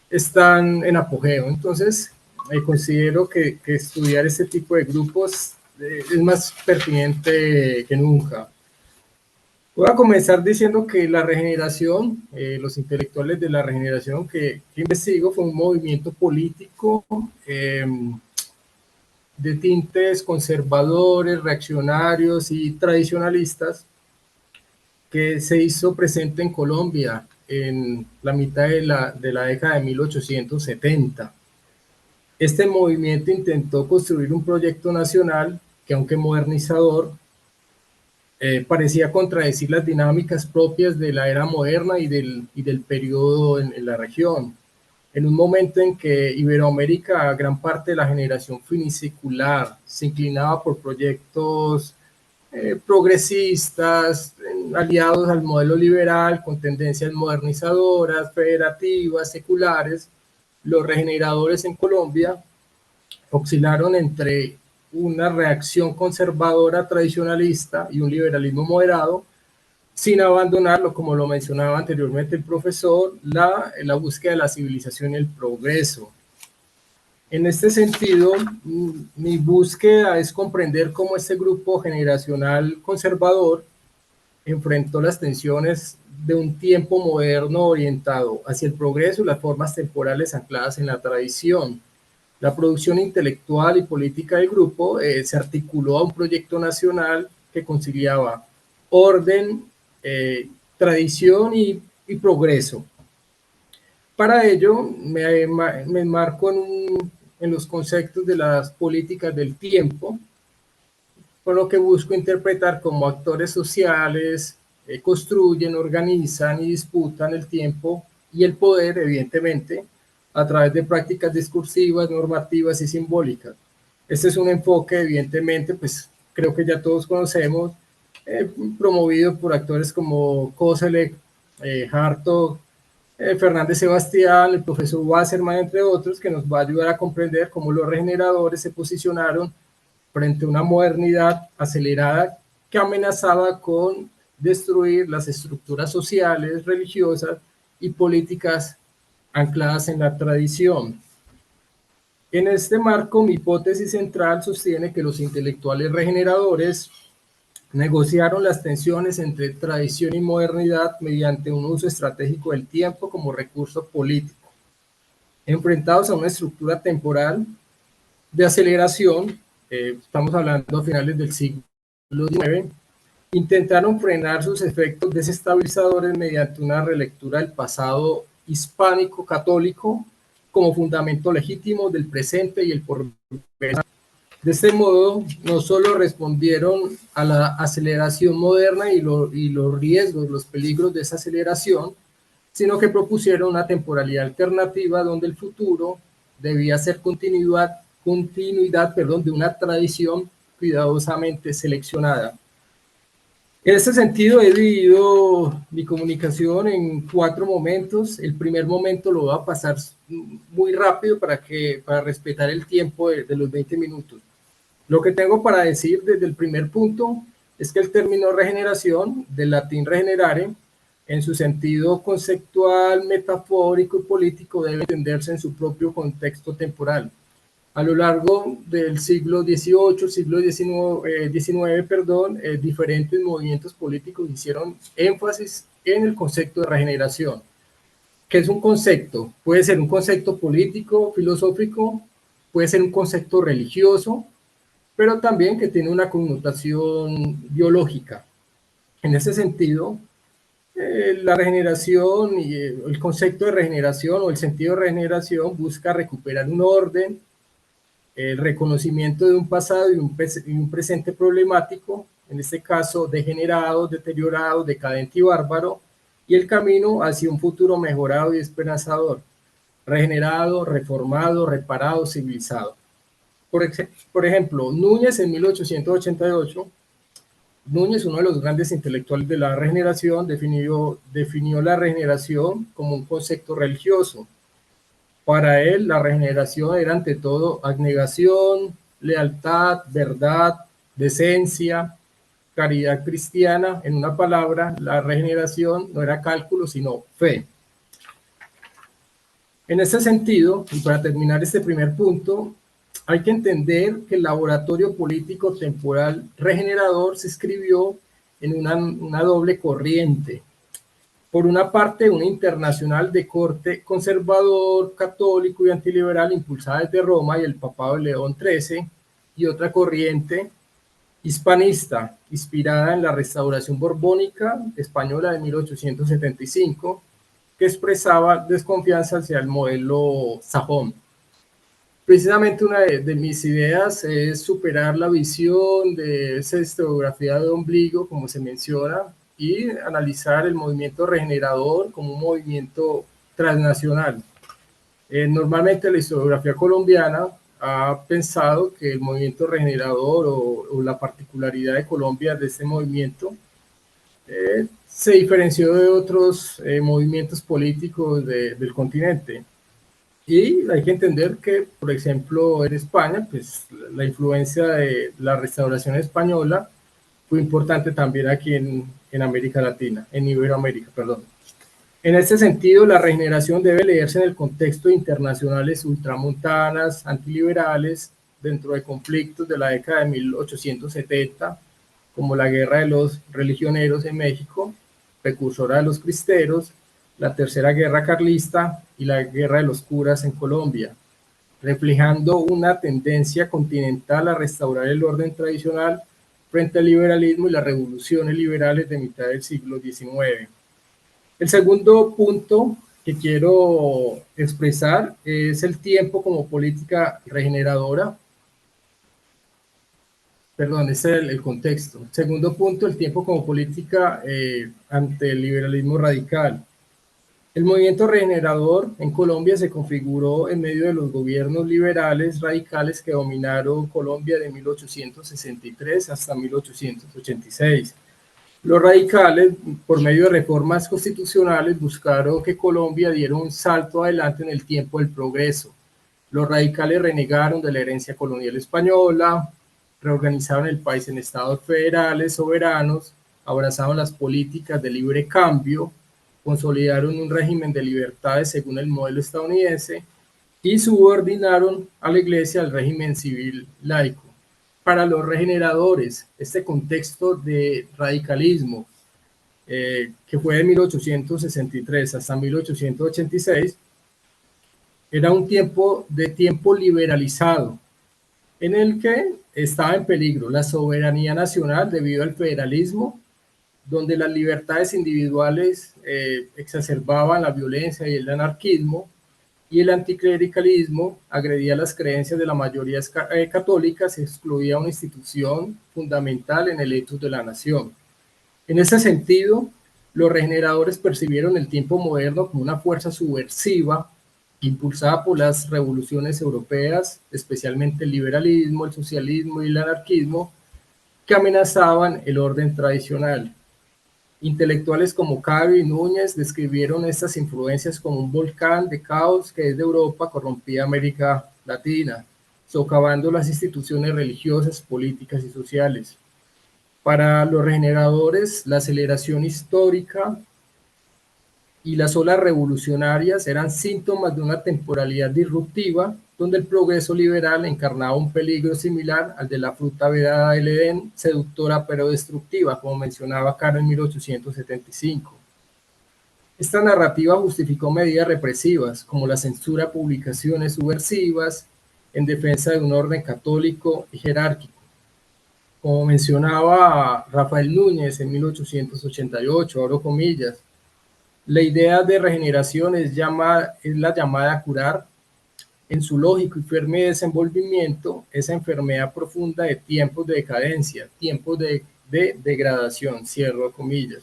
están en apogeo. Entonces, considero que estudiar este tipo de grupos es más pertinente que nunca. Voy a comenzar diciendo que la regeneración, los intelectuales de la regeneración que investigo, fue un movimiento político de tintes conservadores, reaccionarios y tradicionalistas que se hizo presente en Colombia en la mitad de la década de 1870. Este movimiento intentó construir un proyecto nacional que, aunque modernizador, parecía contradecir las dinámicas propias de la era moderna y del periodo en la región. En un momento en que Iberoamérica, gran parte de la generación finisecular, se inclinaba por proyectos progresistas, aliados al modelo liberal, con tendencias modernizadoras, federativas, seculares, los regeneradores en Colombia oscilaron entre una reacción conservadora tradicionalista y un liberalismo moderado, sin abandonarlo, como lo mencionaba anteriormente el profesor, la búsqueda de la civilización y el progreso. En este sentido, mi búsqueda es comprender cómo este grupo generacional conservador enfrentó las tensiones de un tiempo moderno orientado hacia el progreso y las formas temporales ancladas en la tradición. La producción intelectual y política del grupo se articuló a un proyecto nacional que conciliaba orden, tradición y progreso. Para ello, me enmarco en los conceptos de las políticas del tiempo, por lo que busco interpretar cómo actores sociales construyen, organizan y disputan el tiempo y el poder, evidentemente, a través de prácticas discursivas, normativas y simbólicas. Este es un enfoque, evidentemente, pues creo que ya todos conocemos, promovido por actores como Koselleck, Hartog, Fernández Sebastián, el profesor Wasserman, entre otros, que nos va a ayudar a comprender cómo los regeneradores se posicionaron frente a una modernidad acelerada que amenazaba con destruir las estructuras sociales, religiosas y políticas ancladas en la tradición. En este marco, mi hipótesis central sostiene que los intelectuales regeneradores negociaron las tensiones entre tradición y modernidad mediante un uso estratégico del tiempo como recurso político. Enfrentados a una estructura temporal de aceleración, estamos hablando a finales del siglo XIX, intentaron frenar sus efectos desestabilizadores mediante una relectura del pasado hispánico católico como fundamento legítimo del presente y el porvenir. De este modo, no solo respondieron a la aceleración moderna y los riesgos, los peligros de esa aceleración, sino que propusieron una temporalidad alternativa donde el futuro debía ser continuidad de una tradición cuidadosamente seleccionada. En este sentido, he dividido mi comunicación en 4 momentos. El primer momento lo voy a pasar muy rápido para respetar el tiempo de los 20 minutos. Lo que tengo para decir desde el primer punto es que el término regeneración, del latín regenerare, en su sentido conceptual, metafórico y político, debe entenderse en su propio contexto temporal. A lo largo del siglo XVIII, siglo XIX, diferentes movimientos políticos hicieron énfasis en el concepto de regeneración. ¿Qué es un concepto? Puede ser un concepto político, filosófico, puede ser un concepto religioso, pero también que tiene una connotación biológica. En ese sentido, la regeneración y el concepto de regeneración o el sentido de regeneración busca recuperar un orden, el reconocimiento de un pasado y un presente problemático, en este caso degenerado, deteriorado, decadente y bárbaro, y el camino hacia un futuro mejorado y esperanzador, regenerado, reformado, reparado, civilizado. Por ejemplo, Núñez en 1888, Núñez, uno de los grandes intelectuales de la regeneración, definió la regeneración como un concepto religioso. Para él, la regeneración era ante todo abnegación, lealtad, verdad, decencia, caridad cristiana. En una palabra, la regeneración no era cálculo, sino fe. En ese sentido, y para terminar este primer punto, hay que entender que el laboratorio político temporal regenerador se escribió en una doble corriente. Por una parte, una internacional de corte conservador, católico y antiliberal impulsada desde Roma y el papado de León XIII, y otra corriente hispanista, inspirada en la restauración borbónica española de 1875, que expresaba desconfianza hacia el modelo sajón. Precisamente una de mis ideas es superar la visión de esa historiografía de ombligo, como se menciona, y analizar el movimiento regenerador como un movimiento transnacional. Normalmente la historiografía colombiana ha pensado que el movimiento regenerador o la particularidad de Colombia de este movimiento se diferenció de otros movimientos políticos del continente. Y hay que entender que, por ejemplo, en España, pues la influencia de la restauración española fue importante también aquí en América Latina, en Iberoamérica, perdón. En este sentido, la regeneración debe leerse en el contexto de internacionales ultramontanas, antiliberales, dentro de conflictos de la década de 1870, como la Guerra de los Religioneros en México, precursora de los cristeros, la Tercera Guerra Carlista y la Guerra de los Curas en Colombia, reflejando una tendencia continental a restaurar el orden tradicional frente al liberalismo y las revoluciones liberales de mitad del siglo XIX. El segundo punto que quiero expresar es el tiempo como política regeneradora. Perdón, ese es el contexto. Segundo punto, el tiempo como política ante el liberalismo radical. El movimiento regenerador en Colombia se configuró en medio de los gobiernos liberales radicales que dominaron Colombia de 1863 hasta 1886. Los radicales, por medio de reformas constitucionales, buscaron que Colombia diera un salto adelante en el tiempo del progreso. Los radicales renegaron de la herencia colonial española, reorganizaron el país en estados federales soberanos, abrazaron las políticas de libre cambio, consolidaron un régimen de libertades según el modelo estadounidense y subordinaron a la Iglesia al régimen civil laico. Para los regeneradores, este contexto de radicalismo, que fue de 1863 hasta 1886, era un tiempo liberalizado, en el que estaba en peligro la soberanía nacional debido al federalismo, donde las libertades individuales exacerbaban la violencia y el anarquismo, y el anticlericalismo agredía las creencias de la mayoría católica, se excluía una institución fundamental en el ethos de la nación. En ese sentido, los regeneradores percibieron el tiempo moderno como una fuerza subversiva impulsada por las revoluciones europeas, especialmente el liberalismo, el socialismo y el anarquismo, que amenazaban el orden tradicional. Intelectuales como Cabio y Núñez describieron estas influencias como un volcán de caos que desde Europa corrompía América Latina, socavando las instituciones religiosas, políticas y sociales. Para los regeneradores, la aceleración histórica y las olas revolucionarias eran síntomas de una temporalidad disruptiva, donde el progreso liberal encarnaba un peligro similar al de la fruta vedada del Edén, seductora pero destructiva, como mencionaba Karen en 1875. Esta narrativa justificó medidas represivas, como la censura a publicaciones subversivas, en defensa de un orden católico y jerárquico. como mencionaba Rafael Núñez en 1888, abro comillas, la idea de regeneración es la llamada a curar en su lógico y firme desenvolvimiento esa enfermedad profunda de tiempos de decadencia, tiempos de degradación, cierro comillas.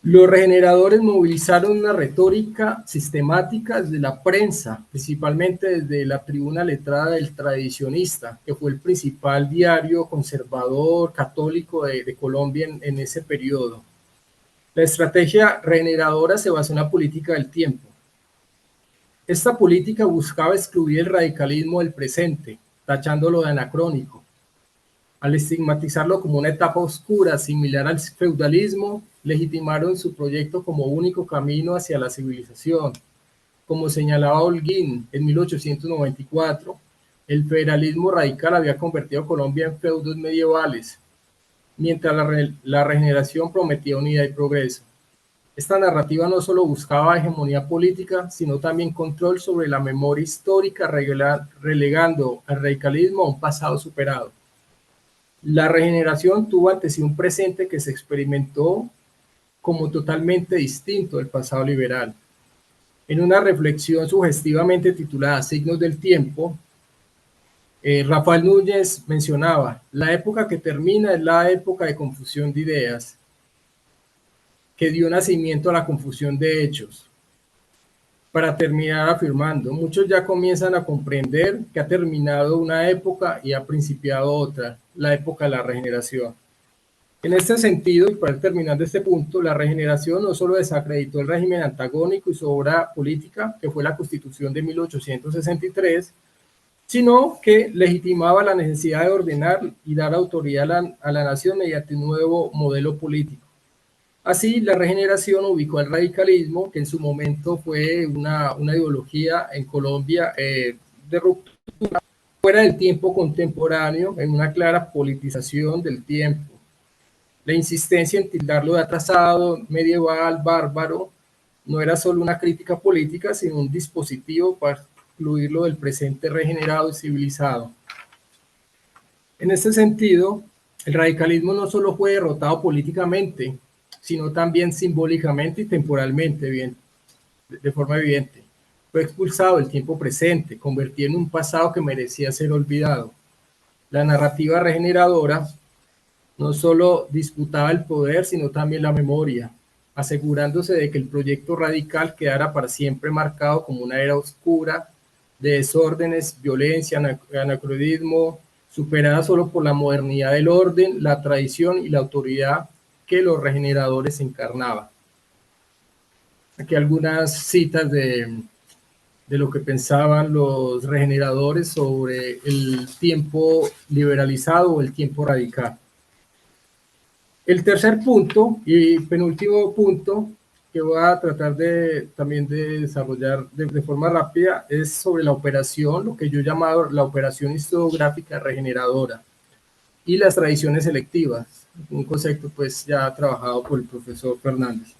Los regeneradores movilizaron una retórica sistemática desde la prensa, principalmente desde la tribuna letrada del Tradicionista, que fue el principal diario conservador católico de Colombia en ese periodo. La estrategia regeneradora se basó en la política del tiempo. Esta política buscaba excluir el radicalismo del presente, tachándolo de anacrónico. Al estigmatizarlo como una etapa oscura similar al feudalismo, legitimaron su proyecto como único camino hacia la civilización. Como señalaba Holguín en 1894, el federalismo radical había convertido a Colombia en feudos medievales, mientras la regeneración prometía unidad y progreso. Esta narrativa no solo buscaba hegemonía política, sino también control sobre la memoria histórica, relegando al radicalismo a un pasado superado. La regeneración tuvo ante sí un presente que se experimentó como totalmente distinto del pasado liberal. En una reflexión sugestivamente titulada Signos del Tiempo, Rafael Núñez mencionaba, la época que termina es la época de confusión de ideas, que dio nacimiento a la confusión de hechos. Para terminar afirmando, muchos ya comienzan a comprender que ha terminado una época y ha principiado otra, la época de la regeneración. En este sentido, y para terminar de este punto, la regeneración no solo desacreditó el régimen antagónico y su obra política, que fue la Constitución de 1863, sino que legitimaba la necesidad de ordenar y dar autoridad a la nación mediante un nuevo modelo político. Así, la regeneración ubicó al radicalismo, que en su momento fue una ideología en Colombia de ruptura, fuera del tiempo contemporáneo, en una clara politización del tiempo. La insistencia en tildarlo de atrasado, medieval, bárbaro, no era solo una crítica política, sino un dispositivo para excluirlo del presente regenerado y civilizado. En este sentido, el radicalismo no solo fue derrotado políticamente, sino también simbólicamente y temporalmente, de forma evidente. Fue expulsado del tiempo presente, convertido en un pasado que merecía ser olvidado. La narrativa regeneradora no solo disputaba el poder, sino también la memoria, asegurándose de que el proyecto radical quedara para siempre marcado como una era oscura de desórdenes, violencia, anacronismo, superada solo por la modernidad del orden, la tradición y la autoridad que los regeneradores encarnaban. Aquí algunas citas de lo que pensaban los regeneradores sobre el tiempo liberalizado o el tiempo radical. El tercer punto y penúltimo punto que voy a tratar también de desarrollar de forma rápida es sobre la operación, lo que yo he llamado la operación historiográfica regeneradora y las tradiciones selectivas, un concepto pues ya trabajado por el profesor Fernández.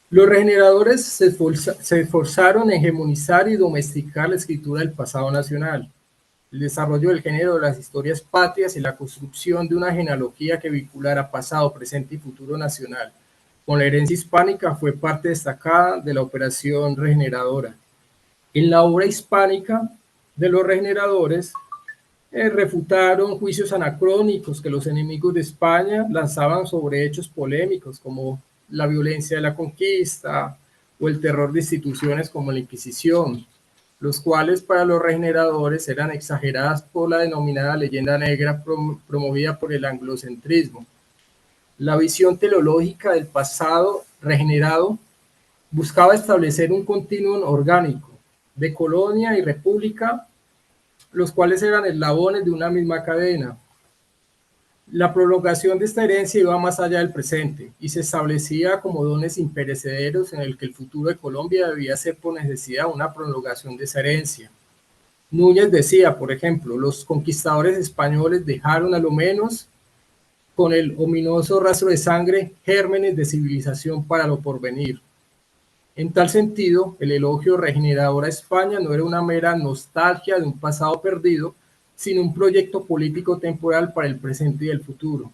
Los regeneradores se esforzaron en hegemonizar y domesticar la escritura del pasado nacional, el desarrollo del género de las historias patrias y la construcción de una genealogía que vinculara pasado, presente y futuro nacional con la herencia hispánica fue parte destacada de la operación regeneradora. En la obra hispánica de los regeneradores refutaron juicios anacrónicos que los enemigos de España lanzaban sobre hechos polémicos como la violencia de la conquista o el terror de instituciones como la Inquisición, los cuales para los regeneradores eran exageradas por la denominada leyenda negra promovida por el anglocentrismo. La visión teleológica del pasado regenerado buscaba establecer un continuum orgánico de colonia y república, los cuales eran eslabones de una misma cadena. La prolongación de esta herencia iba más allá del presente y se establecía como dones imperecederos en el que el futuro de Colombia debía ser por necesidad una prolongación de esa herencia. Núñez decía, por ejemplo, los conquistadores españoles dejaron a lo menos con el ominoso rastro de sangre gérmenes de civilización para lo porvenir. En tal sentido, el elogio regenerador a España no era una mera nostalgia de un pasado perdido, sino un proyecto político temporal para el presente y el futuro.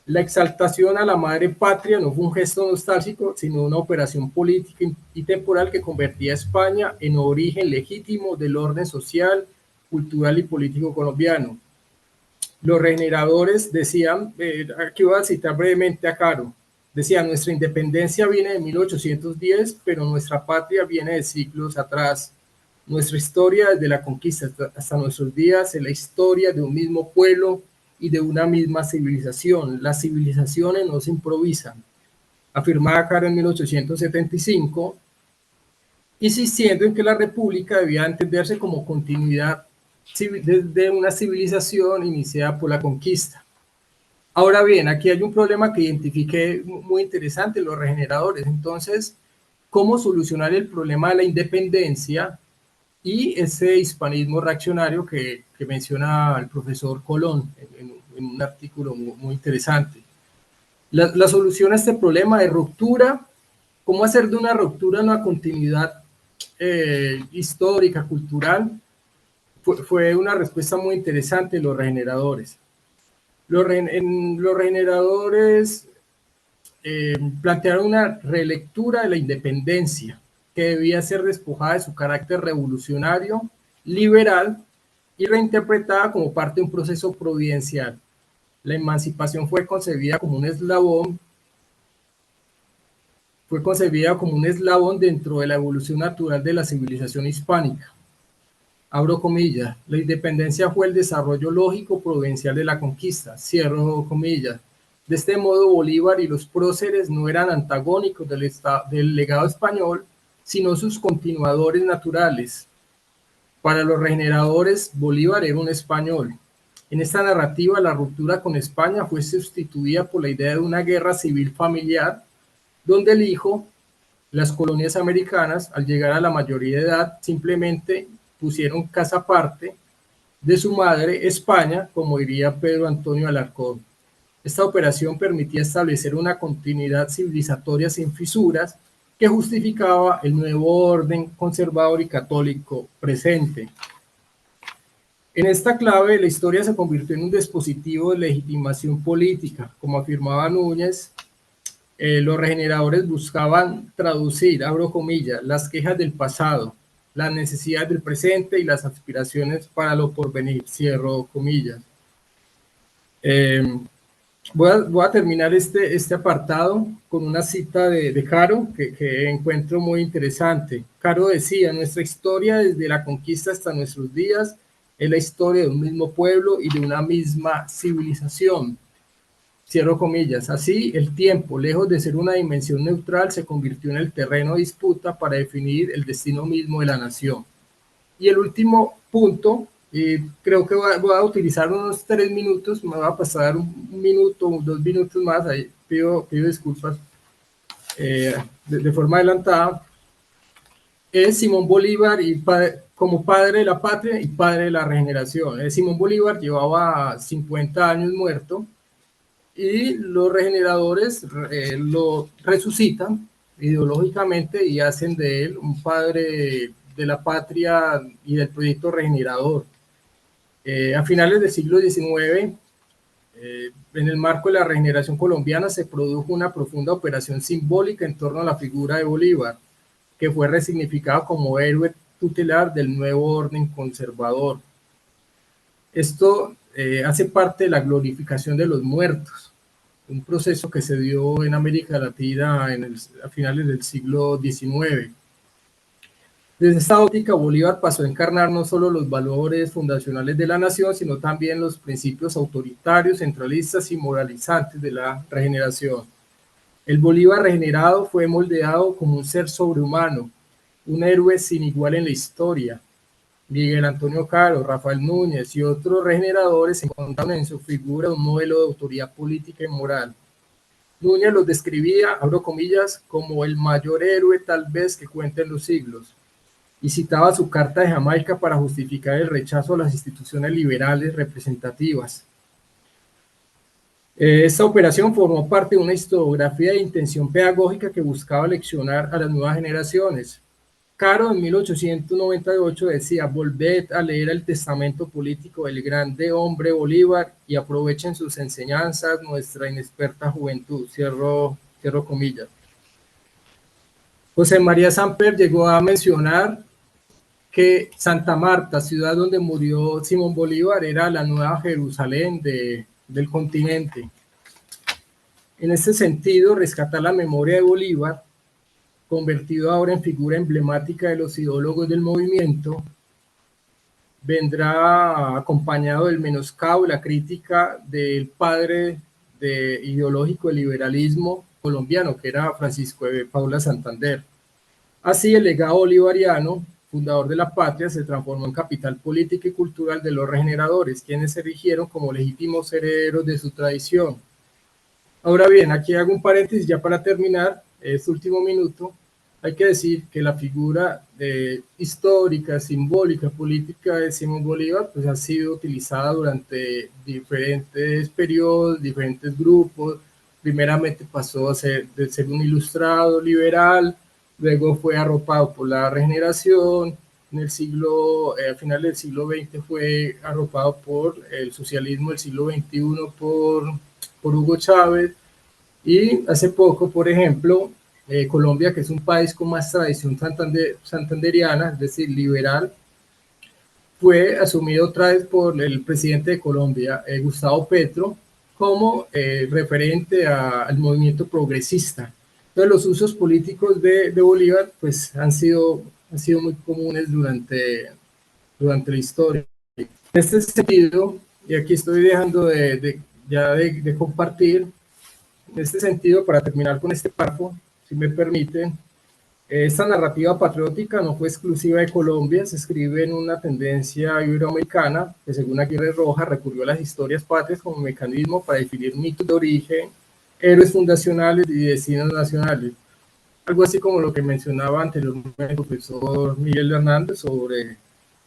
La exaltación a la madre patria no fue un gesto nostálgico, sino una operación política y temporal que convertía a España en origen legítimo del orden social, cultural y político colombiano. Los regeneradores decían, aquí voy a citar brevemente a Caro, decían: nuestra independencia viene de 1810, pero nuestra patria viene de siglos atrás. Nuestra historia desde la conquista hasta nuestros días es la historia de un mismo pueblo y de una misma civilización. Las civilizaciones no se improvisan, afirmaba Caro en 1875, insistiendo en que la república debía entenderse como continuidad de una civilización iniciada por la conquista. Ahora bien, aquí hay un problema que identifiqué muy interesante, los regeneradores. Entonces, ¿cómo solucionar el problema de la independencia y ese hispanismo reaccionario que menciona el profesor Colón en un artículo muy interesante? La solución a este problema de ruptura, ¿cómo hacer de una ruptura una continuidad histórica, cultural? Fue una respuesta muy interesante de los regeneradores. Los regeneradores plantearon una relectura de la independencia que debía ser despojada de su carácter revolucionario, liberal y reinterpretada como parte de un proceso providencial. La emancipación fue concebida como un eslabón dentro de la evolución natural de la civilización hispánica. Abro comillas, la independencia fue el desarrollo lógico providencial de la conquista, cierro comillas. De este modo, Bolívar y los próceres no eran antagónicos del legado español, sino sus continuadores naturales. Para los regeneradores, Bolívar era un español. En esta narrativa, la ruptura con España fue sustituida por la idea de una guerra civil familiar, donde el hijo, las colonias americanas, al llegar a la mayoría de edad, simplemente pusieron casa aparte de su madre, España, como diría Pedro Antonio Alarcón. Esta operación permitía establecer una continuidad civilizatoria sin fisuras que justificaba el nuevo orden conservador y católico presente. En esta clave, la historia se convirtió en un dispositivo de legitimación política. Como afirmaba Núñez, los regeneradores buscaban traducir, abro comillas, las quejas del pasado, las necesidades del presente y las aspiraciones para lo porvenir, cierro comillas. Voy a terminar este apartado con una cita de Caro que encuentro muy interesante. Caro decía: nuestra historia desde la conquista hasta nuestros días es la historia de un mismo pueblo y de una misma civilización. Cierro comillas. Así, el tiempo, lejos de ser una dimensión neutral, se convirtió en el terreno de disputa para definir el destino mismo de la nación. Y el último punto, creo que voy a utilizar unos 3 minutos, me va a pasar un minuto o 2 minutos más, ahí pido disculpas de forma adelantada. Es Simón Bolívar como padre de la patria y padre de la regeneración. Simón Bolívar llevaba 50 años muerto, y los regeneradores lo resucitan ideológicamente y hacen de él un padre de la patria y del proyecto regenerador. A finales del siglo XIX, en el marco de la regeneración colombiana, se produjo una profunda operación simbólica en torno a la figura de Bolívar, que fue resignificado como héroe tutelar del nuevo orden conservador. Esto hace parte de la glorificación de los muertos, un proceso que se dio en América Latina a finales del siglo XIX. Desde esta óptica, Bolívar pasó a encarnar no solo los valores fundacionales de la nación, sino también los principios autoritarios, centralistas y moralizantes de la regeneración. El Bolívar regenerado fue moldeado como un ser sobrehumano, un héroe sin igual en la historia. Miguel Antonio Caro, Rafael Núñez y otros regeneradores encontraron en su figura un modelo de autoridad política y moral. Núñez los describía, abro comillas, como el mayor héroe tal vez que cuenten los siglos, y citaba su carta de Jamaica para justificar el rechazo a las instituciones liberales representativas. Esta operación formó parte de una historiografía de intención pedagógica que buscaba leccionar a las nuevas generaciones. Caro en 1898 decía: volved a leer el testamento político del grande hombre Bolívar y aprovechen sus enseñanzas nuestra inexperta juventud. Cierro comillas. José María Samper llegó a mencionar que Santa Marta, ciudad donde murió Simón Bolívar, era la nueva Jerusalén del continente. En este sentido, rescatar la memoria de Bolívar, convertido ahora en figura emblemática de los ideólogos del movimiento, vendrá acompañado del menoscabo y la crítica del padre ideológico del liberalismo colombiano, que era Francisco de Paula Santander. Así, el legado bolivariano, fundador de la patria, se transformó en capital política y cultural de los regeneradores, quienes se erigieron como legítimos herederos de su tradición. Ahora bien, aquí hago un paréntesis ya para terminar este último minuto. Hay que decir que la figura histórica, simbólica, política de Simón Bolívar pues, ha sido utilizada durante diferentes periodos, diferentes grupos. Primeramente pasó de ser un ilustrado liberal, luego fue arropado por la regeneración, en el al final del siglo XX fue arropado por el socialismo del siglo XXI, por Hugo Chávez, y hace poco, por ejemplo, Colombia, que es un país con más tradición santanderiana, es decir, liberal, fue asumido otra vez por el presidente de Colombia, Gustavo Petro, como referente al movimiento progresista. Entonces, los usos políticos de Bolívar pues, han sido muy comunes durante la historia. En este sentido, y aquí estoy dejando de compartir, en este sentido, para terminar con este párrafo, si me permiten, esta narrativa patriótica no fue exclusiva de Colombia, se escribe en una tendencia iberoamericana que, según Aguirre Rojas, recurrió a las historias patrias como mecanismo para definir mitos de origen, héroes fundacionales y destinos nacionales. Algo así como lo que mencionaba anteriormente el profesor Miguel Hernández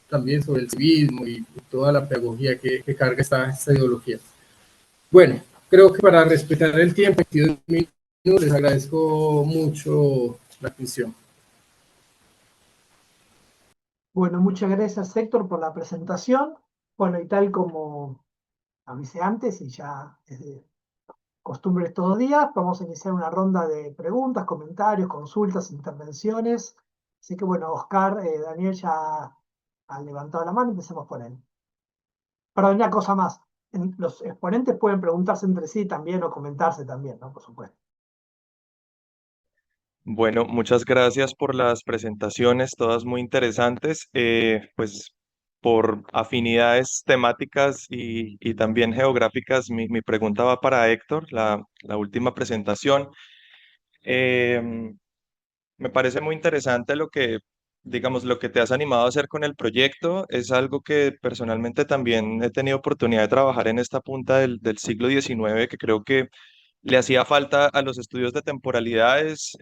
también sobre el civismo y toda la pedagogía que carga esta ideología. Bueno, creo que para respetar el tiempo, 22 minutos, les agradezco mucho la atención. Bueno, muchas gracias, Héctor, por la presentación. Bueno, y tal como avisé antes, y ya es de costumbre estos días, vamos a iniciar una ronda de preguntas, comentarios, consultas, intervenciones. Así que bueno, Oscar, Daniel ya han levantado la mano, empecemos por él. Perdón, una cosa más. Los exponentes pueden preguntarse entre sí también o comentarse también, ¿no? Por supuesto. Bueno, muchas gracias por las presentaciones, todas muy interesantes. Pues por afinidades temáticas y también geográficas, mi pregunta va para Héctor, la última presentación. Em, Me parece muy interesante digamos, lo que te has animado a hacer con el proyecto. Es algo que personalmente también he tenido oportunidad de trabajar en esta punta del siglo XIX, que creo que le hacía falta a los estudios de temporalidades,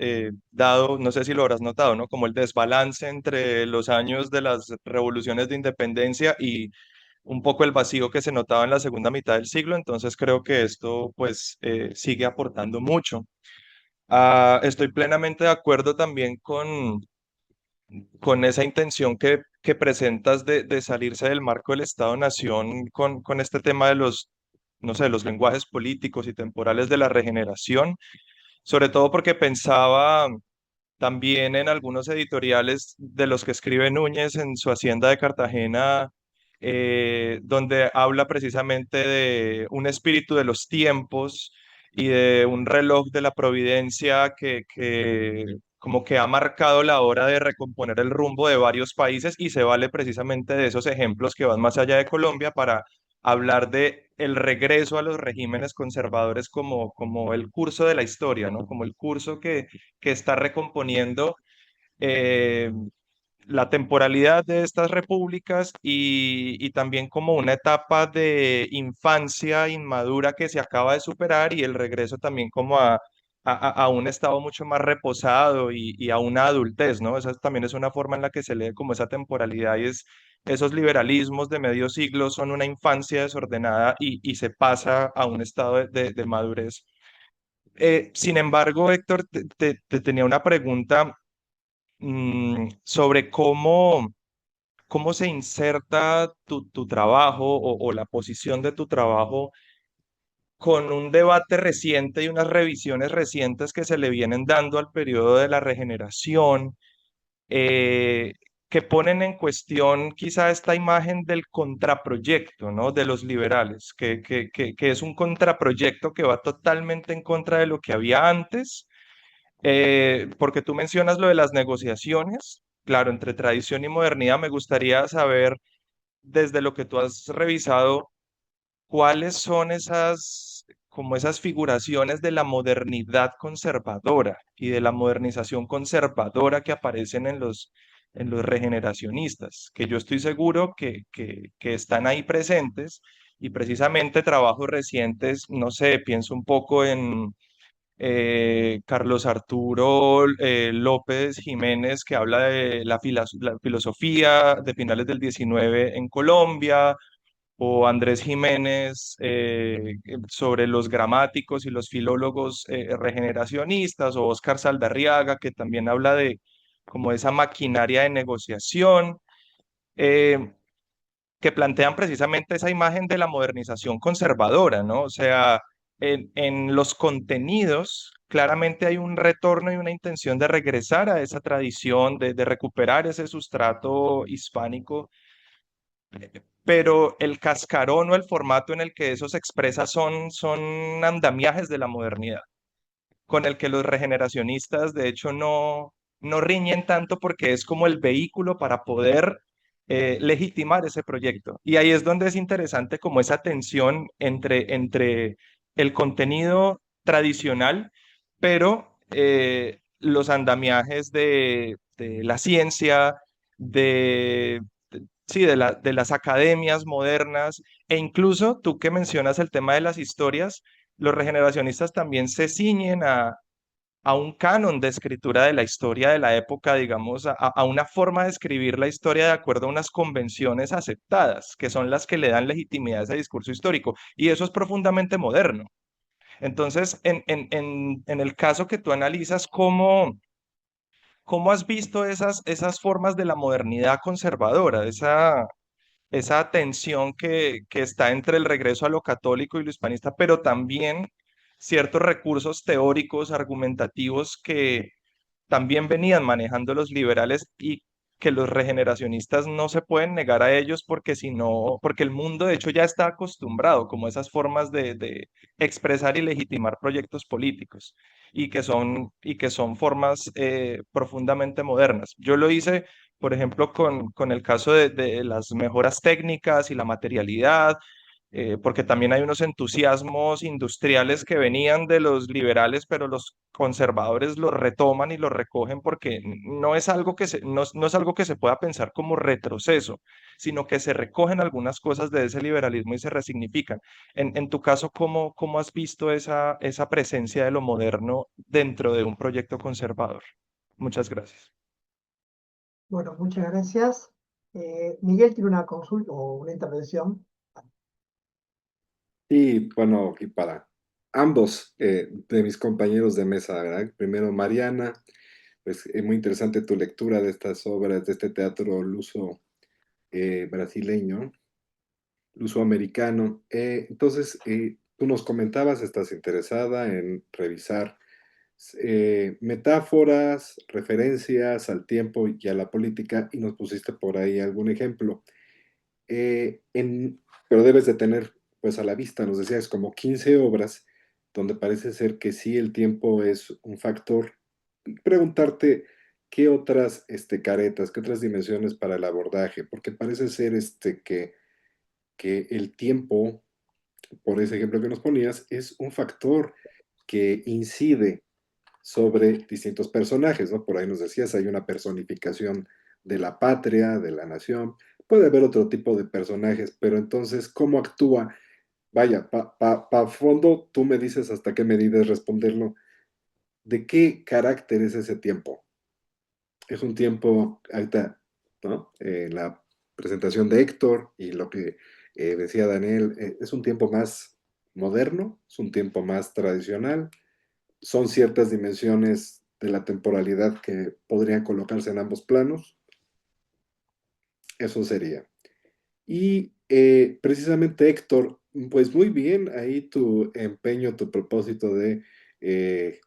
dado, no sé si lo habrás notado, ¿no? Como el desbalance entre los años de las revoluciones de independencia y un poco el vacío que se notaba en la segunda mitad del siglo. Entonces creo que esto, pues, sigue aportando mucho. Estoy plenamente de acuerdo también con esa intención que presentas de salirse del marco del Estado-Nación con este tema de no sé, los lenguajes políticos y temporales de la regeneración, sobre todo porque pensaba también en algunos editoriales de los que escribe Núñez en su Hacienda de Cartagena, donde habla precisamente de un espíritu de los tiempos y de un reloj de la providencia que como que ha marcado la hora de recomponer el rumbo de varios países, y se vale precisamente de esos ejemplos que van más allá de Colombia para hablar de el regreso a los regímenes conservadores como el curso de la historia, ¿no? Como el curso que está recomponiendo eh, la temporalidad de estas repúblicas y también como una etapa de infancia inmadura que se acaba de superar, y el regreso también como a un estado mucho más reposado y a una adultez, ¿no? Esa también es una forma en la que se lee como esa temporalidad, y es esos liberalismos de medio siglo son una infancia desordenada y se pasa a un estado de madurez. Sin embargo, Héctor, te tenía una pregunta sobre cómo se inserta tu trabajo o la posición de tu trabajo con un debate reciente y unas revisiones recientes que se le vienen dando al periodo de la regeneración, eh, que ponen en cuestión quizá esta imagen del contraproyecto, ¿no? De los liberales, que es un contraproyecto que va totalmente en contra de lo que había antes, porque tú mencionas lo de las negociaciones. Claro, entre tradición y modernidad me gustaría saber, desde lo que tú has revisado, ¿cuáles son como esas figuraciones de la modernidad conservadora y de la modernización conservadora que aparecen en los regeneracionistas? Que yo estoy seguro que están ahí presentes, y precisamente trabajos recientes, no sé, pienso un poco en Carlos Arturo López Jiménez, que habla de la filosofía de finales del 19 en Colombia, o Andrés Jiménez sobre los gramáticos y los filólogos regeneracionistas, o Óscar Saldarriaga, que también habla de como esa maquinaria de negociación, eh, que plantean precisamente esa imagen de la modernización conservadora, ¿no? O sea, en los contenidos claramente hay un retorno y una intención de regresar a esa tradición, de recuperar ese sustrato hispánico, pero el cascarón o el formato en el que eso se expresa son andamiajes de la modernidad, con el que los regeneracionistas de hecho no riñen tanto, porque es como el vehículo para poder legitimar ese proyecto. Y ahí es donde es interesante como esa tensión entre el contenido tradicional, pero los andamiajes de la ciencia, sí, de las academias modernas, e incluso tú que mencionas el tema de las historias, los regeneracionistas también se ciñen a un canon de escritura de la historia de la época, digamos, a una forma de escribir la historia de acuerdo a unas convenciones aceptadas, que son las que le dan legitimidad a ese discurso histórico. Y eso es profundamente moderno. Entonces, en el caso que tú analizas, ¿cómo has visto esas formas de la modernidad conservadora, esa tensión que está entre el regreso a lo católico y lo hispanista, pero también ciertos recursos teóricos, argumentativos, que también venían manejando los liberales y que los regeneracionistas no se pueden negar a ellos, porque si no, porque el mundo de hecho ya está acostumbrado como a esas formas de expresar y legitimar proyectos políticos, y que son formas profundamente modernas? Yo lo hice, por ejemplo, con el caso de las mejoras técnicas y la materialidad, porque también hay unos entusiasmos industriales que venían de los liberales, pero los conservadores los retoman y los recogen, porque no es algo no es algo que se pueda pensar como retroceso, sino que se recogen algunas cosas de ese liberalismo y se resignifican. En tu caso, ¿cómo has visto esa presencia de lo moderno dentro de un proyecto conservador? Muchas gracias. Bueno, muchas gracias. Miguel tiene una consulta o una intervención. Y bueno, y para ambos de mis compañeros de mesa, ¿verdad? Primero, Mariana, pues muy interesante tu lectura de estas obras, de este teatro luso brasileño, luso-americano. Entonces, tú nos comentabas, estás interesada en revisar metáforas, referencias al tiempo y a la política, y nos pusiste por ahí algún ejemplo. Eh, en, pero debes de tener, pues a la vista, nos decías, como 15 obras, donde parece ser que sí el tiempo es un factor. Y preguntarte qué otras caretas, qué otras dimensiones para el abordaje, porque parece ser que el tiempo, por ese ejemplo que nos ponías, es un factor que incide sobre distintos personajes, ¿no? Por ahí nos decías, hay una personificación de la patria, de la nación, puede haber otro tipo de personajes, pero entonces, ¿cómo actúa? Vaya, fondo, tú me dices hasta qué medida es responderlo. ¿De qué carácter es ese tiempo? Es un tiempo, ahorita, ¿no? La presentación de Héctor y lo que decía Daniel, es un tiempo más moderno, es un tiempo más tradicional, son ciertas dimensiones de la temporalidad que podrían colocarse en ambos planos. Eso sería. Y precisamente, Héctor, pues muy bien ahí tu empeño, tu propósito de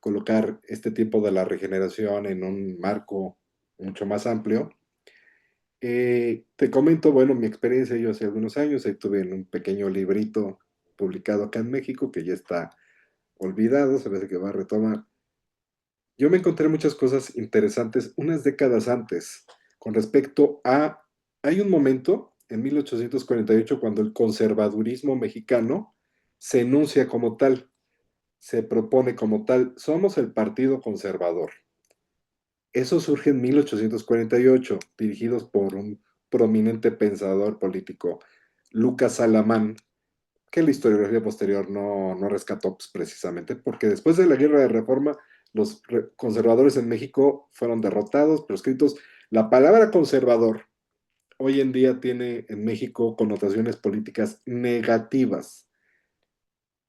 colocar este tipo de la regeneración en un marco mucho más amplio. Te comento, bueno, mi experiencia yo hace algunos años, ahí tuve en un pequeño librito publicado acá en México, que ya está olvidado, se ve que va a retomar. Yo me encontré muchas cosas interesantes unas décadas antes con respecto a... Hay un momento, en 1848, cuando el conservadurismo mexicano se enuncia como tal, se propone como tal, somos el Partido Conservador. Eso surge en 1848, dirigidos por un prominente pensador político, Lucas Alamán, que la historiografía posterior no rescató pues, precisamente, porque después de la Guerra de Reforma, los conservadores en México fueron derrotados, proscritos. La palabra conservador hoy en día tiene en México connotaciones políticas negativas.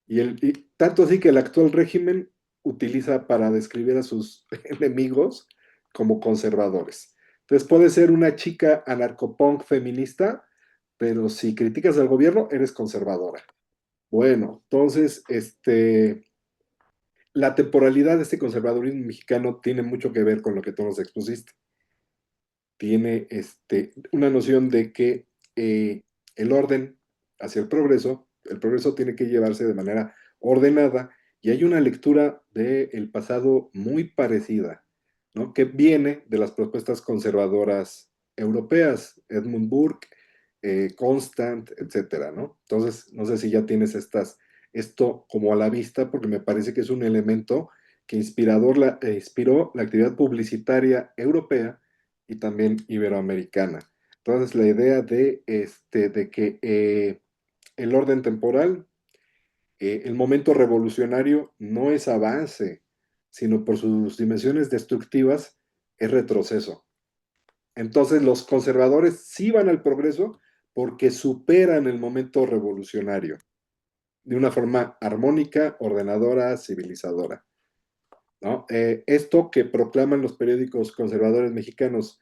Y tanto así que el actual régimen utiliza para describir a sus enemigos como conservadores. Entonces puede ser una chica anarcopunk feminista, pero si criticas al gobierno, eres conservadora. Bueno, entonces, la temporalidad de este conservadurismo mexicano tiene mucho que ver con lo que tú nos expusiste. Tiene una noción de que el orden hacia el progreso tiene que llevarse de manera ordenada y hay una lectura del pasado muy parecida, ¿no? Que viene de las propuestas conservadoras europeas, Edmund Burke, Constant, etcétera, ¿no? Entonces, no sé si ya tienes esto como a la vista, porque me parece que es un elemento que inspiró la actividad publicitaria europea y también iberoamericana. Entonces, la idea de que el orden temporal, el momento revolucionario, no es avance, sino por sus dimensiones destructivas, es retroceso. Entonces, los conservadores sí van al progreso porque superan el momento revolucionario de una forma armónica, ordenadora, civilizadora, ¿no? Esto que proclaman los periódicos conservadores mexicanos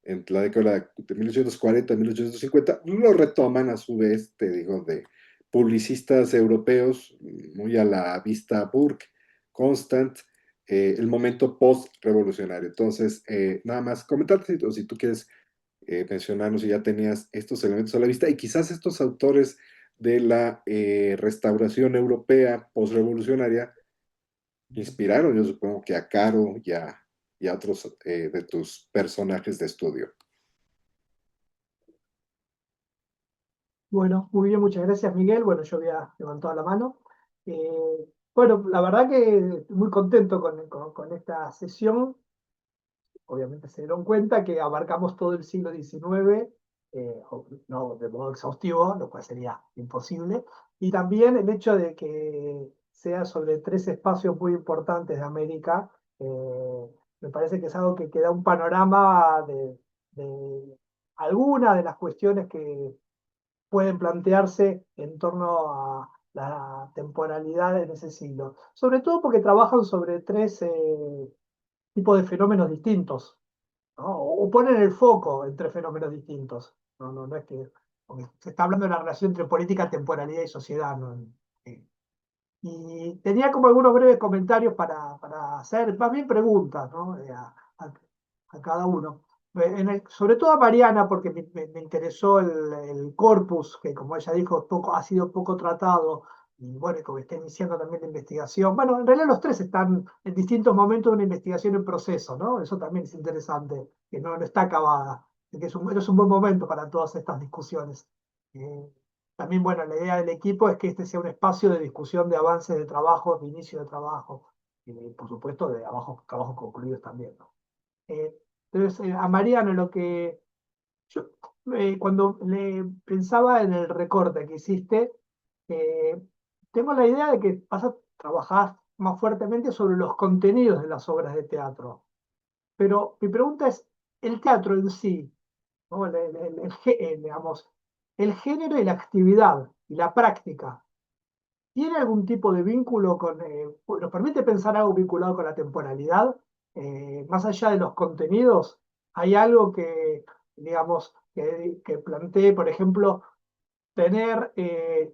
en la década de 1840, 1850, lo retoman a su vez, te digo, de publicistas europeos, muy a la vista Burke, Constant, el momento post-revolucionario. Entonces, nada más comentarte, si tú quieres mencionarnos si ya tenías estos elementos a la vista y quizás estos autores de la restauración europea post-revolucionaria inspiraron, yo supongo que a Caro y a otros de tus personajes de estudio. Bueno, muy bien, muchas gracias, Miguel. Bueno, yo había levantado la mano. Bueno, la verdad que estoy muy contento con esta sesión. Obviamente se dieron cuenta que abarcamos todo el siglo XIX, no de modo exhaustivo, lo cual sería imposible. Y también el hecho de que sea sobre tres espacios muy importantes de América, me parece que es algo que da un panorama de algunas de las cuestiones que pueden plantearse en torno a la temporalidad en ese siglo. Sobre todo porque trabajan sobre tres tipos de fenómenos distintos, ¿no? O ponen el foco entre fenómenos distintos. No es que porque se está hablando de la relación entre política, temporalidad y sociedad. ¿No? Y tenía como algunos breves comentarios para hacer, más bien preguntas, ¿no? A cada uno. Sobre todo a Mariana, porque me interesó el corpus, que como ella dijo, ha sido poco tratado, y bueno, como está iniciando también la investigación. Bueno, en realidad los tres están en distintos momentos de una investigación en proceso, ¿no? Eso también es interesante, que no está acabada, y que es un buen momento para todas estas discusiones. Eh, También, bueno, la idea del equipo es que este sea un espacio de discusión de avances de trabajo, de inicio de trabajo, y por supuesto de trabajos concluidos también, ¿no? Eh, entonces, a Mariano, lo que yo, cuando le pensaba en el recorte que hiciste, eh, tengo la idea de que vas a trabajar más fuertemente sobre los contenidos de las obras de teatro. Pero mi pregunta es, el teatro en sí, ¿no? Digamos, el género y la actividad y la práctica, ¿tiene algún tipo de vínculo con, nos permite pensar algo vinculado con la temporalidad? más allá de los contenidos, hay algo que, digamos, que plantee, por ejemplo, tener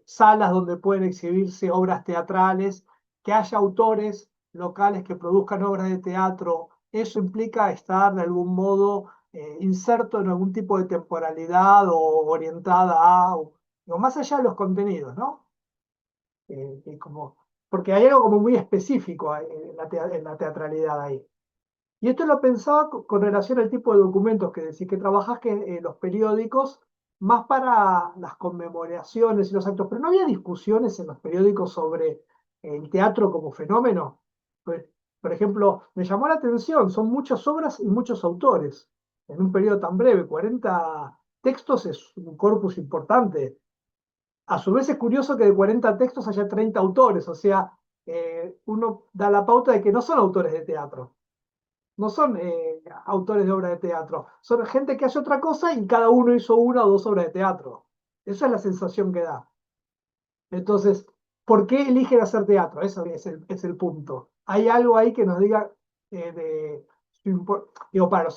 salas donde pueden exhibirse obras teatrales, que haya autores locales que produzcan obras de teatro. Eso implica estar de algún modo inserto en algún tipo de temporalidad o orientada a, o más allá de los contenidos, ¿no? Porque hay algo como muy específico en la teatralidad ahí. Y esto lo pensaba con relación al tipo de documentos que decís que trabajás, que los periódicos, más para las conmemoraciones y los actos, pero no había discusiones en los periódicos sobre el teatro como fenómeno. Pues, por ejemplo, me llamó la atención, son muchas obras y muchos autores en un periodo tan breve, 40 textos es un corpus importante. A su vez es curioso que de 40 textos haya 30 autores, o sea, uno da la pauta de que no son autores de teatro, no son autores de obras de teatro, son gente que hace otra cosa y cada uno hizo una o dos obras de teatro. Esa es la sensación que da. Entonces, ¿por qué eligen hacer teatro? Eso es el punto. Hay algo ahí que nos diga digo, para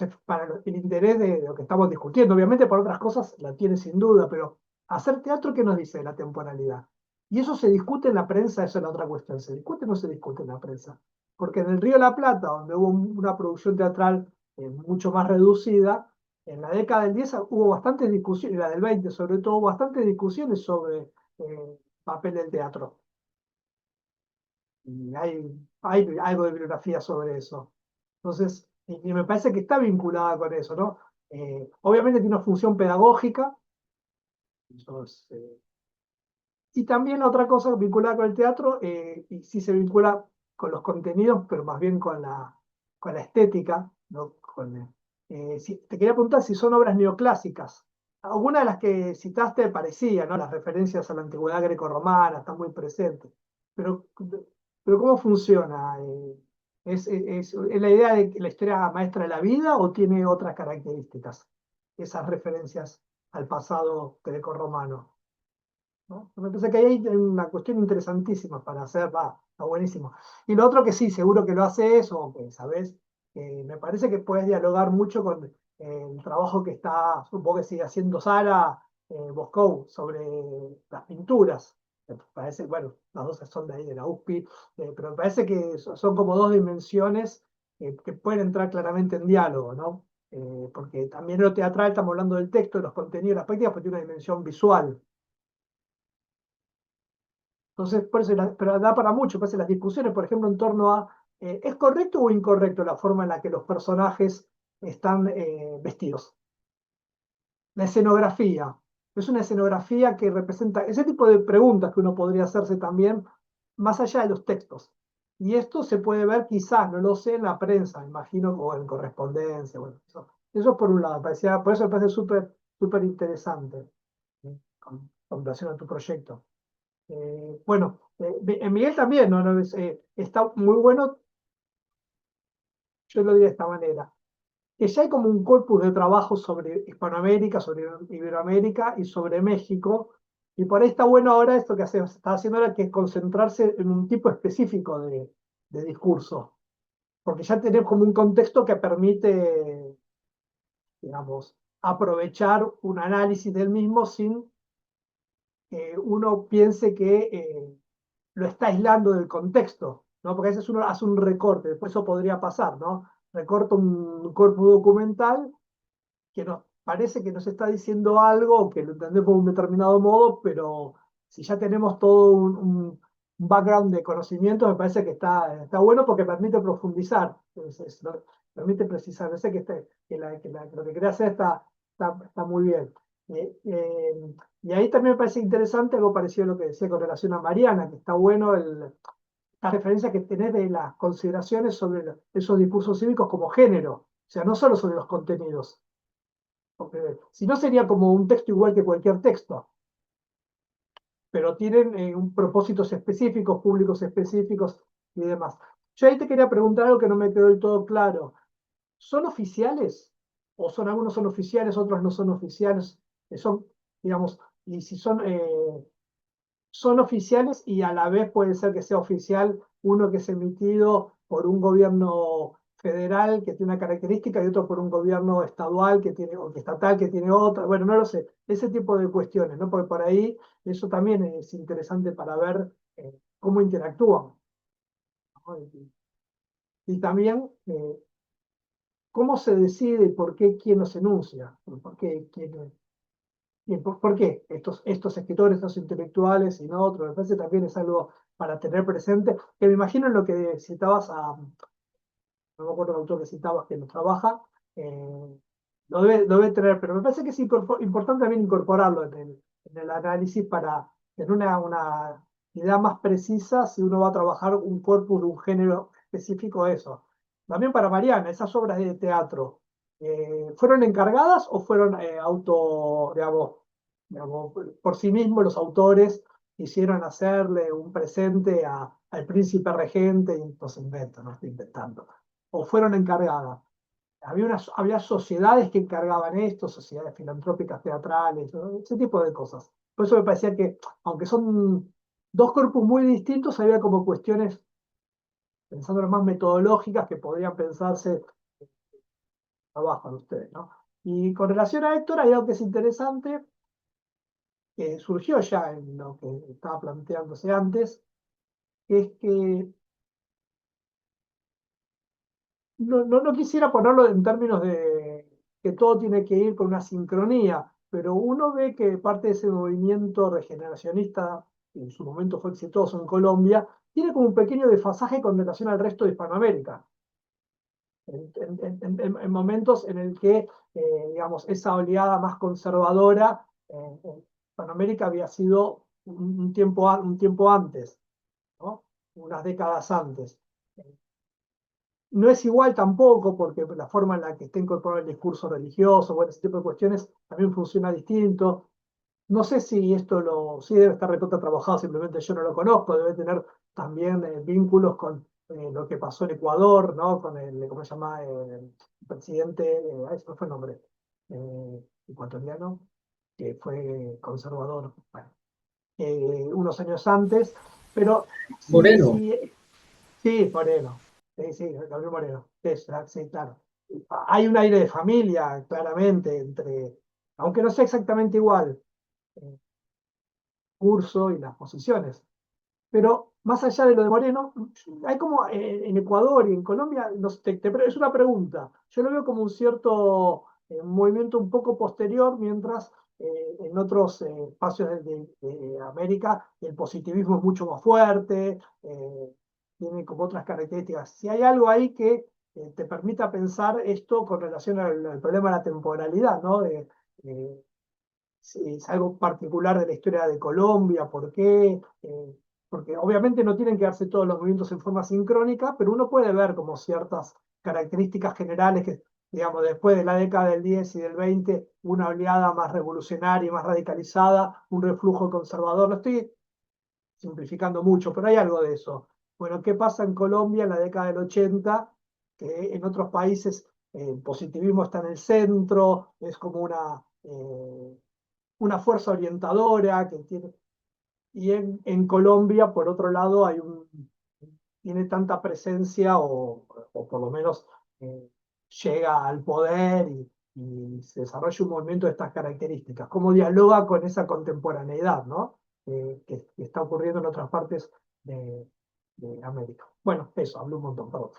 el interés de lo que estamos discutiendo. Obviamente, para otras cosas la tiene sin duda, pero hacer teatro, ¿qué nos dice de la temporalidad? Y eso se discute en la prensa, eso es la otra cuestión. ¿Se discute o no se discute en la prensa? Porque en el Río de la Plata, donde hubo una producción teatral mucho más reducida, en la década del 10 hubo bastantes discusiones, la del 20 sobre todo, bastantes discusiones sobre papel del teatro. Y hay algo de bibliografía sobre eso. Entonces, y me parece que está vinculada con eso, ¿no? Obviamente tiene una función pedagógica. Y también la otra cosa vinculada con el teatro, y sí se vincula con los contenidos, pero más bien con la estética, ¿no? Te quería preguntar si son obras neoclásicas. Algunas de las que citaste parecía, ¿no? Las referencias a la antigüedad grecorromana están muy presentes. Pero, pero ¿cómo funciona? ¿Es la idea de que la historia maestra de la vida o tiene otras características? Esas referencias al pasado grecorromano, ¿no? Me parece que ahí hay una cuestión interesantísima para hacer, va, está buenísimo. Y lo otro que sí, seguro que lo hace eso, o que sabes, me parece que puedes dialogar mucho con el trabajo que está, supongo que sigue haciendo Sara Boscov sobre las pinturas. Me parece, bueno, las dos son de ahí, de la USPI, pero me parece que son como dos dimensiones que pueden entrar claramente en diálogo, ¿no? Porque también en lo teatral estamos hablando del texto, de los contenidos, las prácticas, pero tiene una dimensión visual. Entonces, por eso, pero da para mucho, parece las discusiones, por ejemplo, en torno a, ¿es correcto o incorrecto la forma en la que los personajes están vestidos? La escenografía. Es una escenografía que representa ese tipo de preguntas que uno podría hacerse también, más allá de los textos. Y esto se puede ver quizás, no lo sé, en la prensa, imagino, o en correspondencia. Bueno, eso por un lado, por eso me parece súper interesante, con relación a tu proyecto. Bueno, en Miguel también, ¿no? Está muy bueno, yo lo diría de esta manera, que ya hay como un corpus de trabajo sobre Hispanoamérica, sobre Iberoamérica y sobre México, y por ahí está bueno ahora esto que está haciendo ahora, que es concentrarse en un tipo específico de discurso, porque ya tenemos como un contexto que permite, digamos, aprovechar un análisis del mismo sin que uno piense que lo está aislando del contexto, ¿no? Porque a veces uno hace un recorte, por eso podría pasar, ¿no? Recorta un corpus documental que nos parece que nos está diciendo algo, que lo entendemos de un determinado modo, pero si ya tenemos todo un background de conocimiento, me parece que está bueno porque permite profundizar, entonces, ¿no? Permite precisar. No sé que lo que quería hacer está muy bien. Y ahí también me parece interesante algo parecido a lo que decía con relación a Mariana, que está bueno la referencia que tenés de las consideraciones sobre esos discursos cívicos como género, o sea, no solo sobre los contenidos, porque si no sería como un texto igual que cualquier texto, pero tienen propósitos específicos, públicos específicos y demás. Yo ahí te quería preguntar algo que no me quedó del todo claro. ¿Son oficiales? ¿O son algunos son oficiales, otros no son oficiales? Son, digamos, y si son oficiales y a la vez puede ser que sea oficial uno que es emitido por un gobierno federal que tiene una característica y otro por un gobierno estadual que tiene, o estatal que tiene otra. Bueno, no lo sé. Ese tipo de cuestiones, ¿no? Porque por ahí eso también es interesante para ver cómo interactúan, ¿no? Y también cómo se decide y por qué quién los enuncia, por qué, por qué estos escritores, estos intelectuales y no otros. Me parece también es algo para tener presente, que me imagino en lo que citabas no me acuerdo el autor que citabas que lo trabaja, lo debe tener, pero me parece que es importante también incorporarlo en el análisis para tener una idea más precisa si uno va a trabajar un corpus de un género específico de eso. También para Mariana, esas obras de teatro, ¿fueron encargadas o fueron digamos, por sí mismos los autores quisieron hacerle un presente al príncipe regente y no se inventa, no estoy inventando? ¿O fueron encargadas? Había sociedades que encargaban esto, sociedades filantrópicas teatrales, ¿no? Ese tipo de cosas. Por eso me parecía que, aunque son dos corpus muy distintos, había como cuestiones, pensando más metodológicas, que podrían pensarse abajo de ustedes, ¿no? Y con relación a Héctor, hay algo que es interesante, que surgió ya en lo que estaba planteándose antes, que es que no quisiera ponerlo en términos de que todo tiene que ir con una sincronía, pero uno ve que parte de ese movimiento regeneracionista, que en su momento fue exitoso en Colombia, tiene como un pequeño desfasaje con relación al resto de Hispanoamérica. En momentos en el que, digamos, esa oleada más conservadora en Hispanoamérica había sido un tiempo antes, ¿no? Unas décadas antes. No es igual tampoco, porque la forma en la que está incorporado el discurso religioso, bueno, ese tipo de cuestiones también funciona distinto. No sé si sí debe estar recontra trabajado, simplemente yo no lo conozco, debe tener también vínculos con lo que pasó en Ecuador, ¿no? Con ¿cómo se llama? El presidente, ay, se me fue el nombre, ecuatoriano, que fue conservador, bueno, unos años antes, pero sí, Moreno. sí, sí, Moreno. Sí, sí, Gabriel Moreno. Sí, claro. Hay un aire de familia, claramente, aunque no sea exactamente igual, el curso y las posiciones. Pero más allá de lo de Moreno, hay como en Ecuador y en Colombia, no sé, es una pregunta. Yo lo veo como un cierto movimiento un poco posterior, mientras en otros espacios de América el positivismo es mucho más fuerte, tiene como otras características. Si hay algo ahí que te permita pensar esto con relación al problema de la temporalidad, ¿no? Eh, si es algo particular de la historia de Colombia, ¿por qué? Porque obviamente no tienen que darse todos los movimientos en forma sincrónica, pero uno puede ver como ciertas características generales que, digamos, después de la década del 10 y del 20, una oleada más revolucionaria, más radicalizada, un reflujo conservador. Lo estoy simplificando mucho, pero hay algo de eso. Bueno, ¿qué pasa en Colombia en la década del 80? Que en otros países el positivismo está en el centro, es como una fuerza orientadora que tiene. Y en Colombia, por otro lado, tiene tanta presencia o por lo menos eh, llega al poder y se desarrolla un movimiento de estas características. ¿Cómo dialoga con esa contemporaneidad, ¿no? Que está ocurriendo en otras partes de, de América? Bueno, eso, hablé un montón, perdón.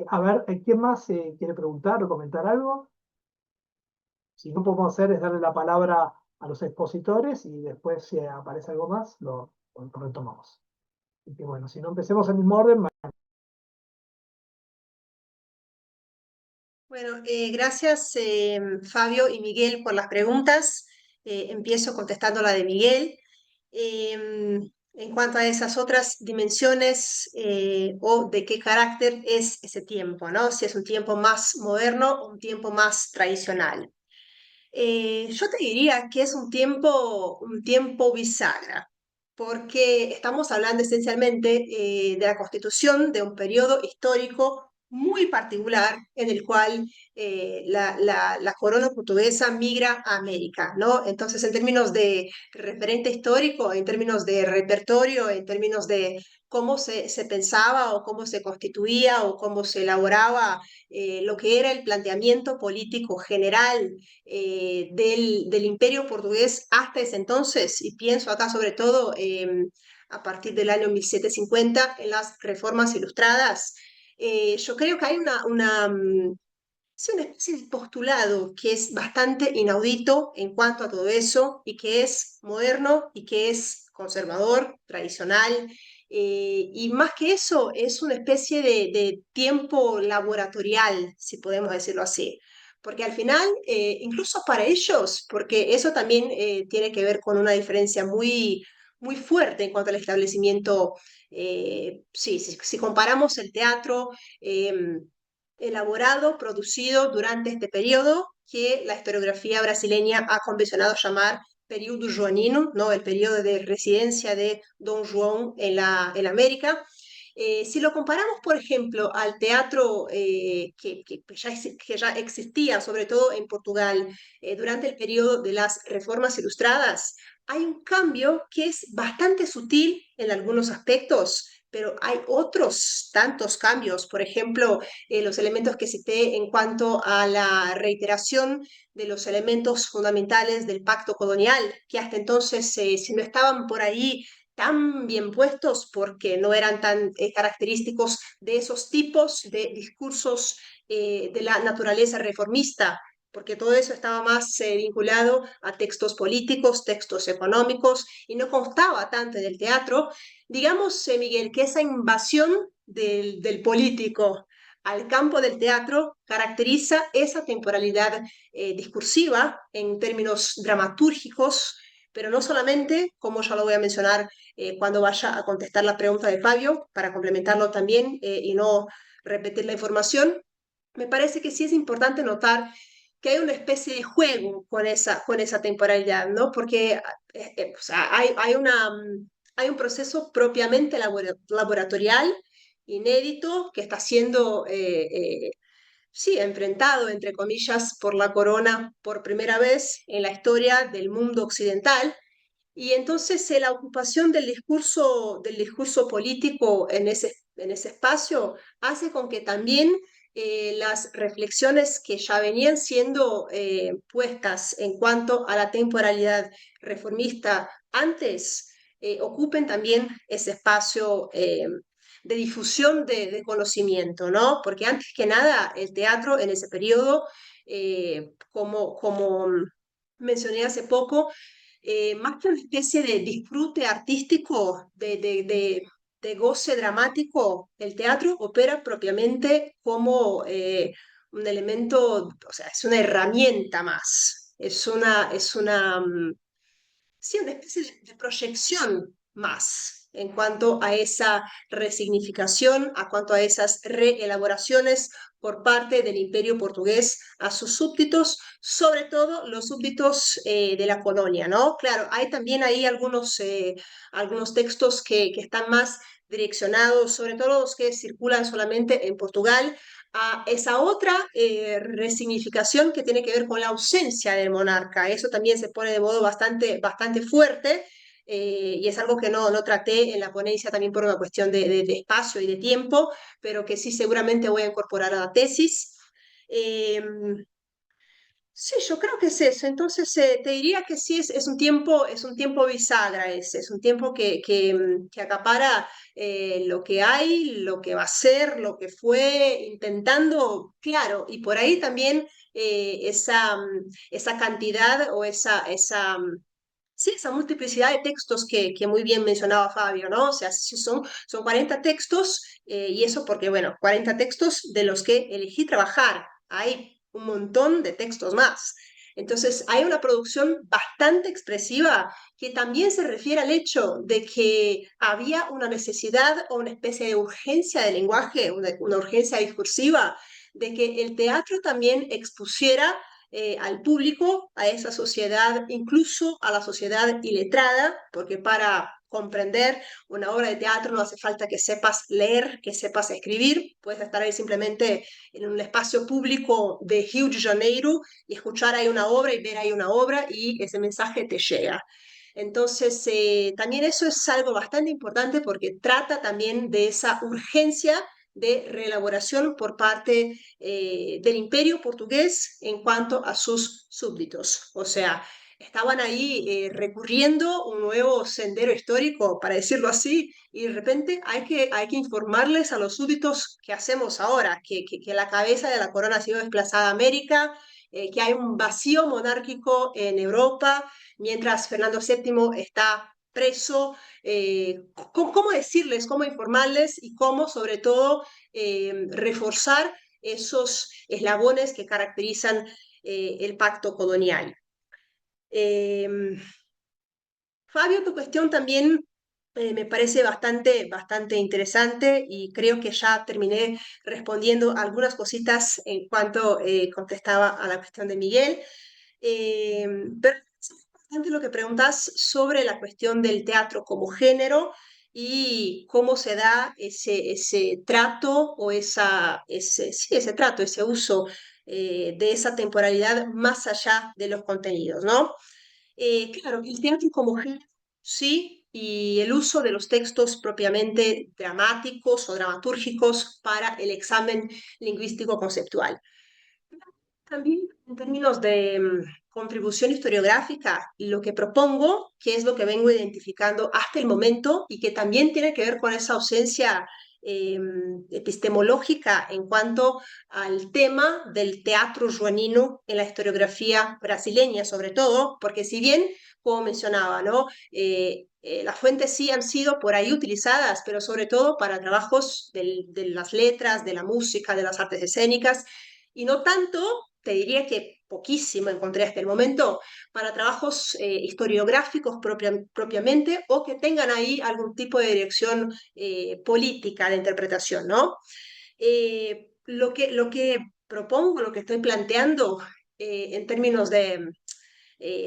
A ver, ¿quién más quiere preguntar o comentar algo? Si no podemos hacer es darle la palabra a los expositores y después si aparece algo más, lo retomamos. Así que bueno, si no empecemos en el mismo orden. Bueno, gracias Fabio y Miguel por las preguntas. Empiezo contestando la de Miguel. En cuanto a esas otras dimensiones o de qué carácter es ese tiempo, ¿no? Si es un tiempo más moderno o un tiempo más tradicional. Yo te diría que es un tiempo bisagra, porque estamos hablando esencialmente de la constitución de un periodo histórico muy particular en el cual la corona portuguesa migra a América, ¿no? Entonces, en términos de referente histórico, en términos de repertorio, en términos de cómo se pensaba o cómo se constituía o cómo se elaboraba lo que era el planteamiento político general del imperio portugués hasta ese entonces, y pienso acá sobre todo a partir del año 1750 en las reformas ilustradas. Yo creo que hay sí, una especie de postulado que es bastante inaudito en cuanto a todo eso y que es moderno y que es conservador, tradicional. Y más que eso, es una especie de tiempo laboratorial, si podemos decirlo así. Porque al final, incluso para ellos, porque eso también tiene que ver con una diferencia muy fuerte en cuanto al establecimiento. Sí, si comparamos el teatro elaborado, producido durante este periodo que la historiografía brasileña ha convencionado llamar período joanino, ¿no? El periodo de residencia de Don Juan en la América. Si lo comparamos, por ejemplo, al teatro que ya existía, sobre todo en Portugal, durante el periodo de las reformas ilustradas, hay un cambio que es bastante sutil en algunos aspectos, pero hay otros tantos cambios. Por ejemplo, los elementos que cité en cuanto a la reiteración de los elementos fundamentales del pacto colonial, que hasta entonces, si no estaban por ahí tan bien puestos porque no eran tan característicos de esos tipos de discursos de la naturaleza reformista, porque todo eso estaba más vinculado a textos políticos, textos económicos, y no constaba tanto en el teatro. Digamos, Miguel, que esa invasión del político al campo del teatro caracteriza esa temporalidad discursiva en términos dramatúrgicos, pero no solamente, como ya lo voy a mencionar cuando vaya a contestar la pregunta de Fabio, para complementarlo también y no repetir la información. Me parece que sí es importante notar que hay una especie de juego con esa temporalidad, ¿no? Porque o sea, hay un proceso propiamente laboratorial, inédito, que está siendo, sí, enfrentado, entre comillas, por la corona por primera vez en la historia del mundo occidental. Y entonces la ocupación del discurso político en ese espacio hace con que también las reflexiones que ya venían siendo puestas en cuanto a la temporalidad reformista antes ocupen también ese espacio de difusión de conocimiento, ¿no? Porque antes que nada el teatro en ese periodo, como mencioné hace poco, más que una especie de disfrute artístico, de goce dramático, el teatro opera propiamente como un elemento, o sea, es una herramienta más, sí, una especie de proyección más en cuanto a esa resignificación, a cuanto a esas reelaboraciones por parte del imperio portugués a sus súbditos, sobre todo los súbditos de la colonia, ¿no? Claro, hay también ahí algunos textos que están más direccionados, sobre todo los que circulan solamente en Portugal, a esa otra resignificación que tiene que ver con la ausencia del monarca. Eso también se pone de modo bastante fuerte y es algo que no traté en la ponencia también por una cuestión de espacio y de tiempo, pero que sí seguramente voy a incorporar a la tesis. Eh, Sí, yo creo que es eso. Entonces, te diría que sí, es un tiempo bisagra ese, es un tiempo que acapara lo que hay, lo que va a ser, lo que fue, intentando, claro, y por ahí también esa cantidad o sí, esa multiplicidad de textos que muy bien mencionaba Fabio, ¿no? O sea, son 40 textos y eso porque, bueno, 40 textos de los que elegí trabajar. Hay un montón de textos más. Entonces, hay una producción bastante expresiva que también se refiere al hecho de que había una necesidad o una especie de urgencia de lenguaje, una urgencia discursiva, de que el teatro también expusiera al público, a esa sociedad, incluso a la sociedad iletrada, porque para comprender una obra de teatro no hace falta que sepas leer, que sepas escribir, puedes estar ahí simplemente en un espacio público de Rio de Janeiro y escuchar ahí una obra y ver ahí una obra y ese mensaje te llega. Entonces, también eso es algo bastante importante porque trata también de esa urgencia de reelaboración por parte del imperio portugués en cuanto a sus súbditos. O sea, estaban ahí recurriendo a un nuevo sendero histórico, para decirlo así, y de repente hay que informarles a los súbditos qué hacemos ahora, que la cabeza de la corona ha sido desplazada a América, que hay un vacío monárquico en Europa, mientras Fernando VII está preso. ¿Cómo decirles, cómo informarles y cómo, sobre todo, reforzar esos eslabones que caracterizan el pacto colonial? Eh, Fabio, tu cuestión también me parece bastante interesante y creo que ya terminé respondiendo algunas cositas en cuanto contestaba a la cuestión de Miguel. Pero es importante lo que preguntas sobre la cuestión del teatro como género y cómo se da ese trato o ese trato, ese uso de esa temporalidad más allá de los contenidos, ¿no? Claro, el teatro como género, sí, y el uso de los textos propiamente dramáticos o dramatúrgicos para el examen lingüístico conceptual. También en términos de contribución historiográfica, lo que propongo, que es lo que vengo identificando hasta el momento y que también tiene que ver con esa ausencia epistemológica en cuanto al tema del teatro joanino en la historiografía brasileña, sobre todo, porque si bien, como mencionaba, ¿no? Las fuentes sí han sido por ahí utilizadas, pero sobre todo para trabajos de las letras, de la música, de las artes escénicas, y no tanto, te diría que poquísimo encontré hasta el momento, para trabajos historiográficos propiamente o que tengan ahí algún tipo de dirección política de interpretación, ¿no? Lo que propongo, lo que estoy planteando en términos de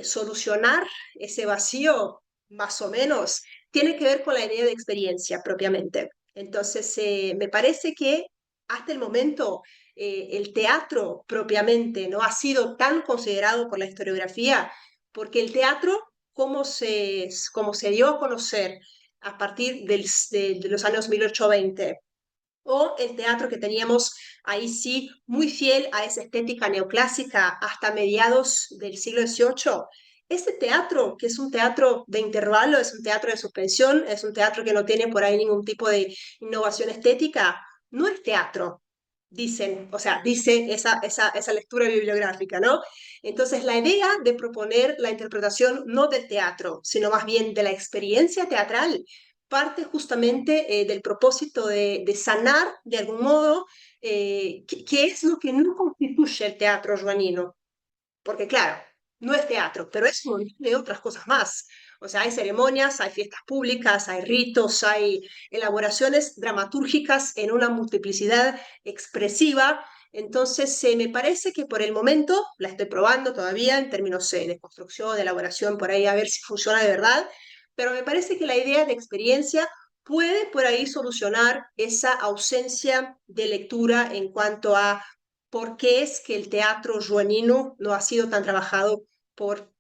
solucionar ese vacío, más o menos, tiene que ver con la idea de experiencia propiamente. Entonces, me parece que hasta el momento el teatro propiamente no ha sido tan considerado por la historiografía, porque el teatro, como se dio a conocer a partir de los años 1820, o el teatro que teníamos ahí sí muy fiel a esa estética neoclásica hasta mediados del siglo XVIII. Este teatro, que es un teatro de intervalo, es un teatro de suspensión, es un teatro que no tiene por ahí ningún tipo de innovación estética, no es teatro, dicen, o sea, dice esa lectura bibliográfica, ¿no? Entonces, la idea de proponer la interpretación no del teatro, sino más bien de la experiencia teatral, parte justamente del propósito de sanar de algún modo qué es lo que no constituye el teatro joanino. Porque claro, no es teatro, pero es un montón de otras cosas más. O sea, hay ceremonias, hay fiestas públicas, hay ritos, hay elaboraciones dramatúrgicas en una multiplicidad expresiva. Entonces, me parece que por el momento, la estoy probando todavía en términos de construcción, de elaboración, por ahí a ver si funciona de verdad, pero me parece que la idea de experiencia puede por ahí solucionar esa ausencia de lectura en cuanto a por qué es que el teatro joanino no ha sido tan trabajado por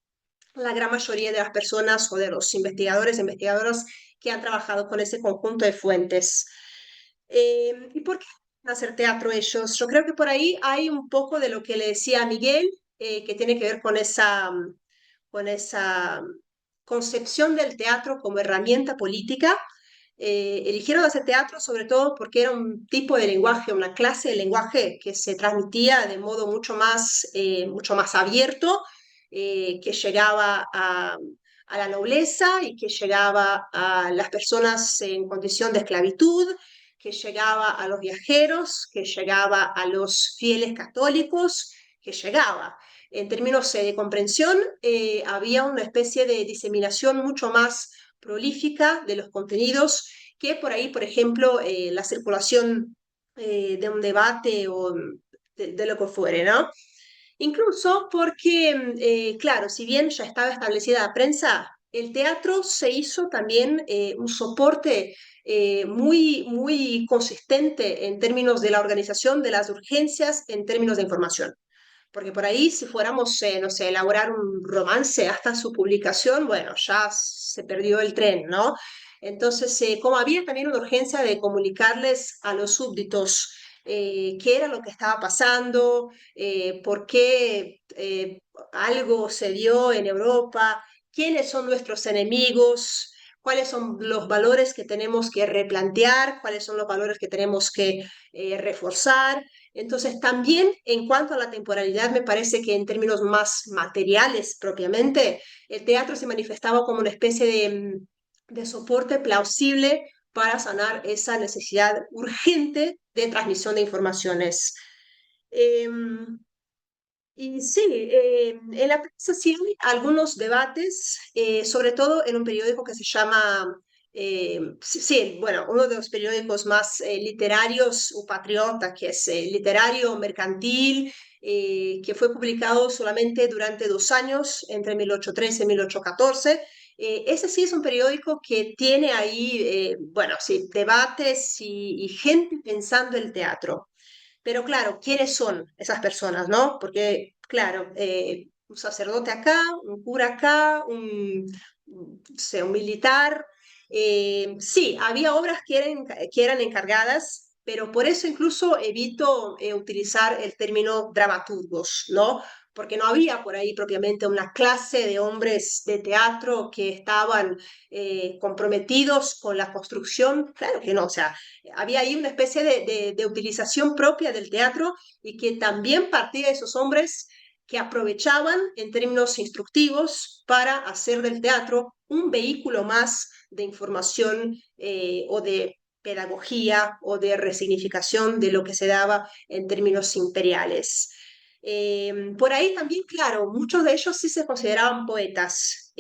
la gran mayoría de las personas o de los investigadores e investigadoras que han trabajado con ese conjunto de fuentes. ¿Y por qué hacer teatro ellos? Yo creo que por ahí hay un poco de lo que le decía a Miguel, que tiene que ver con esa concepción del teatro como herramienta política. Eligieron hacer teatro sobre todo porque era un tipo de lenguaje, una clase de lenguaje que se transmitía de modo mucho más abierto, que llegaba a la nobleza y que llegaba a las personas en condición de esclavitud, que llegaba a los viajeros, que llegaba a los fieles católicos, que llegaba. En términos de comprensión, había una especie de diseminación mucho más prolífica de los contenidos que por ahí, por ejemplo, la circulación de un debate o de lo que fuere, ¿no? Incluso porque, claro, si bien ya estaba establecida la prensa, el teatro se hizo también un soporte muy consistente en términos de la organización de las urgencias, en términos de información. Porque por ahí, si fuéramos, no sé, elaborar un romance hasta su publicación, bueno, ya se perdió el tren, ¿no? Entonces, como había también una urgencia de comunicarles a los súbditos qué era lo que estaba pasando, por qué algo se dio en Europa, quiénes son nuestros enemigos, cuáles son los valores que tenemos que replantear, cuáles son los valores que tenemos que reforzar. Entonces, también en cuanto a la temporalidad, me parece que en términos más materiales propiamente, el teatro se manifestaba como una especie de soporte plausible para sanar esa necesidad urgente de transmisión de informaciones. Y sí, en la prensa sí hay algunos debates, sobre todo en un periódico que se llama, sí, bueno, uno de los periódicos más literarios o patriota, que es literario mercantil, que fue publicado solamente durante 2 años, entre 1813 y 1814. Ese sí es un periódico que tiene ahí, bueno, sí, debates y gente pensando el teatro. Pero claro, ¿quiénes son esas personas, no? Porque, claro, un sacerdote acá, un cura acá, un militar. Sí, había obras que eran encargadas, pero por eso incluso evito utilizar el término dramaturgos, ¿no? Porque no había por ahí propiamente una clase de hombres de teatro que estaban comprometidos con la construcción. Claro que no, o sea, había ahí una especie de utilización propia del teatro y que también partía de esos hombres que aprovechaban en términos instructivos para hacer del teatro un vehículo más de información o de pedagogía o de resignificación de lo que se daba en términos imperiales. Por ahí también, claro, muchos de ellos sí se consideraban poetas.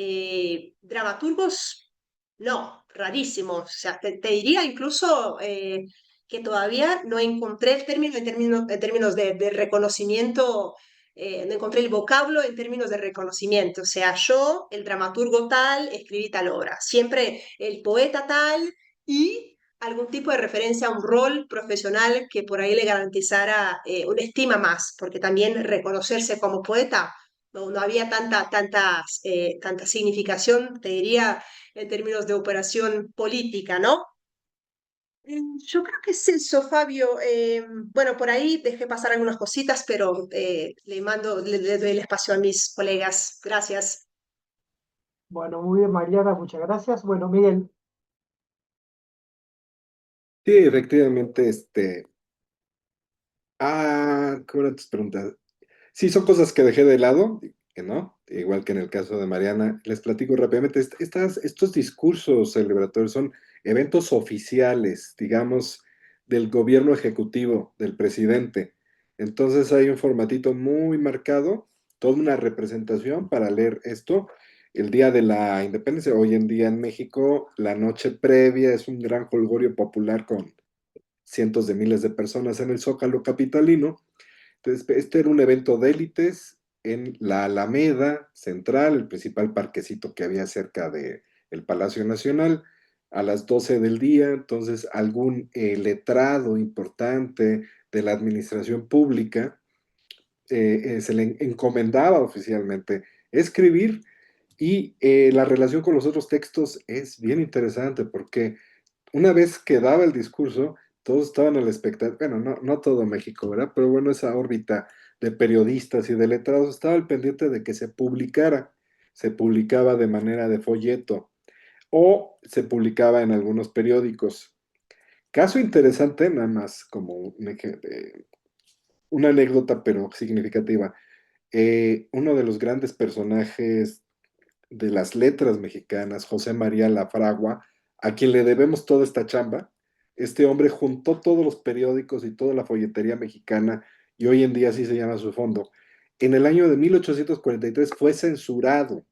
Dramaturgos, no, rarísimos. O sea, te diría incluso que todavía no encontré el término en términos de reconocimiento, no encontré el vocablo en términos de reconocimiento. O sea, yo, el dramaturgo tal, escribí tal obra. Siempre el poeta tal y algún tipo de referencia a un rol profesional que por ahí le garantizara una estima más, porque también reconocerse como poeta no había tanta significación, te diría, en términos de operación política, ¿no? Yo creo que es eso, Fabio. Bueno, por ahí dejé pasar algunas cositas, pero le doy el espacio a mis colegas. Gracias. Bueno, muy bien, Mariana, muchas gracias. Bueno, Miguel, Sí, efectivamente, ¿cómo eran tus preguntas? Sí, son cosas que dejé de lado, que no, igual que en el caso de Mariana. Les platico rápidamente, estos discursos celebratorios son eventos oficiales, digamos, del gobierno ejecutivo, del presidente. Entonces hay un formatito muy marcado, toda una representación para leer esto. El día de la independencia, hoy en día en México, la noche previa es un gran jolgorio popular con cientos de miles de personas en el Zócalo capitalino. Entonces, este era un evento de élites en la Alameda Central, el principal parquecito que había cerca del Palacio Nacional, a las 12 del día. Entonces, algún letrado importante de la administración pública se le encomendaba oficialmente escribir y la relación con los otros textos es bien interesante porque una vez que daba el discurso, todos estaban al expectativa, bueno, no todo México, ¿verdad? Pero bueno, esa órbita de periodistas y de letrados estaba al pendiente de que se publicara. Se publicaba de manera de folleto o se publicaba en algunos periódicos. Caso interesante, nada más como una anécdota, pero significativa. Uno de los grandes personajes de las letras mexicanas, José María Lafragua, a quien le debemos toda esta chamba. Este hombre juntó todos los periódicos y toda la folletería mexicana, y hoy en día así se llama su fondo. En el año de 1843 fue censurado,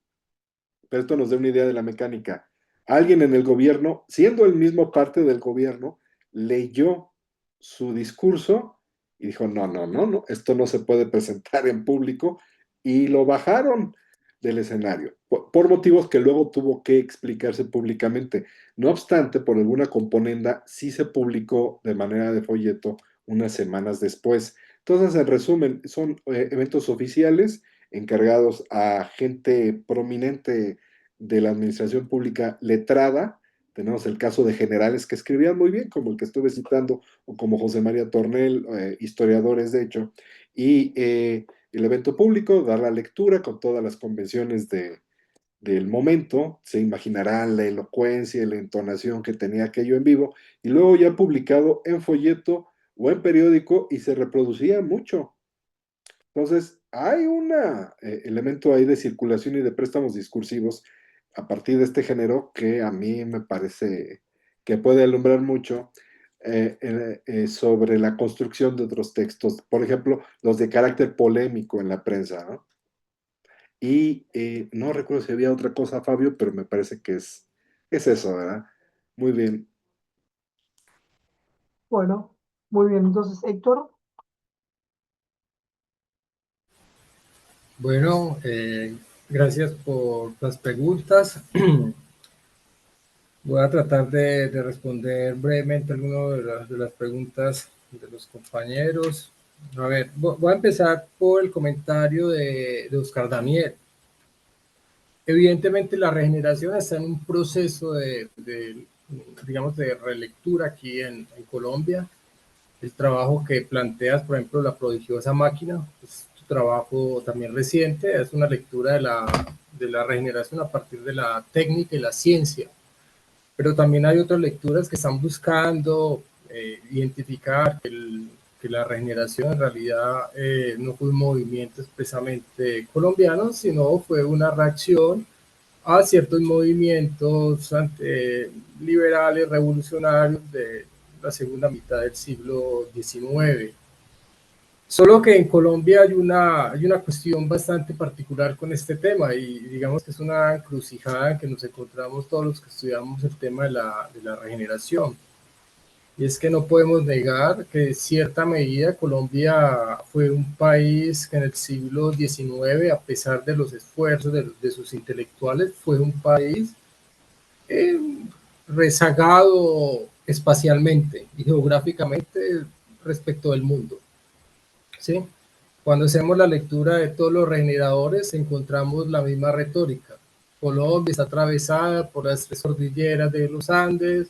pero esto nos da una idea de la mecánica. Alguien en el gobierno, siendo el mismo parte del gobierno, leyó su discurso y dijo, no, esto no se puede presentar en público, y lo bajaron del escenario. por motivos que luego tuvo que explicarse públicamente. No obstante, por alguna componenda, sí se publicó de manera de folleto unas semanas después. Entonces, en resumen, son eventos oficiales encargados a gente prominente de la administración pública letrada. Tenemos el caso de generales que escribían muy bien, como el que estuve citando, o como José María Tornel, historiadores de hecho, y el evento público, dar la lectura con todas las convenciones del momento, se imaginarán la elocuencia y la entonación que tenía aquello en vivo, y luego ya publicado en folleto o en periódico y se reproducía mucho. Entonces, hay un elemento ahí de circulación y de préstamos discursivos a partir de este género que a mí me parece que puede alumbrar mucho sobre la construcción de otros textos, por ejemplo, los de carácter polémico en la prensa, ¿no? Y no recuerdo si había otra cosa, Fabio, pero me parece que es eso, ¿verdad? Muy bien. Bueno, muy bien. Entonces, Héctor, Bueno, gracias por las preguntas. Voy a tratar de responder brevemente algunas de las preguntas de los compañeros. A ver, voy a empezar por el comentario de Oscar Daniel. Evidentemente la regeneración está en un proceso digamos, de relectura aquí en Colombia. El trabajo que planteas, por ejemplo, La prodigiosa máquina, es tu trabajo también reciente, es una lectura de la regeneración a partir de la técnica y la ciencia. Pero también hay otras lecturas que están buscando identificar que la regeneración en realidad no fue un movimiento expresamente colombiano, sino fue una reacción a ciertos movimientos liberales, revolucionarios de la segunda mitad del siglo XIX. Solo que en Colombia hay una cuestión bastante particular con este tema y digamos que es una encrucijada en que nos encontramos todos los que estudiamos el tema de la regeneración. Y es que no podemos negar que en cierta medida Colombia fue un país que en el siglo XIX, a pesar de los esfuerzos de sus intelectuales, fue un país eh, rezagado espacialmente y geográficamente respecto del mundo. ¿Sí? Cuando hacemos la lectura de todos los regeneradores, encontramos la misma retórica. Colombia está atravesada por las tres cordilleras de los Andes,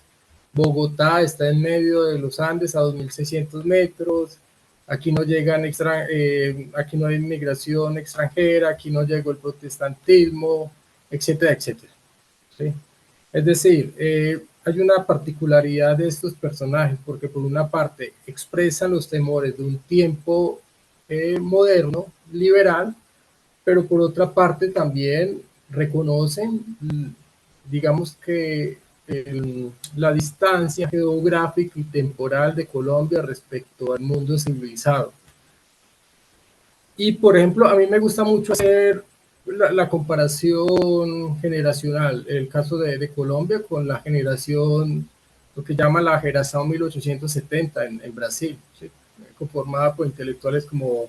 Bogotá está en medio de los Andes a 2.600 metros, aquí no llegan aquí no hay inmigración extranjera, aquí no llegó el protestantismo, etcétera, etcétera. ¿Sí? Es decir, hay una particularidad de estos personajes, porque por una parte expresan los temores de un tiempo moderno, liberal, pero por otra parte también reconocen, digamos que la distancia geográfica y temporal de Colombia respecto al mundo civilizado. Y por ejemplo, a mí me gusta mucho hacer la comparación generacional, el caso de Colombia con la generación, lo que llaman la generación 1870 en Brasil, ¿sí? Conformada por intelectuales como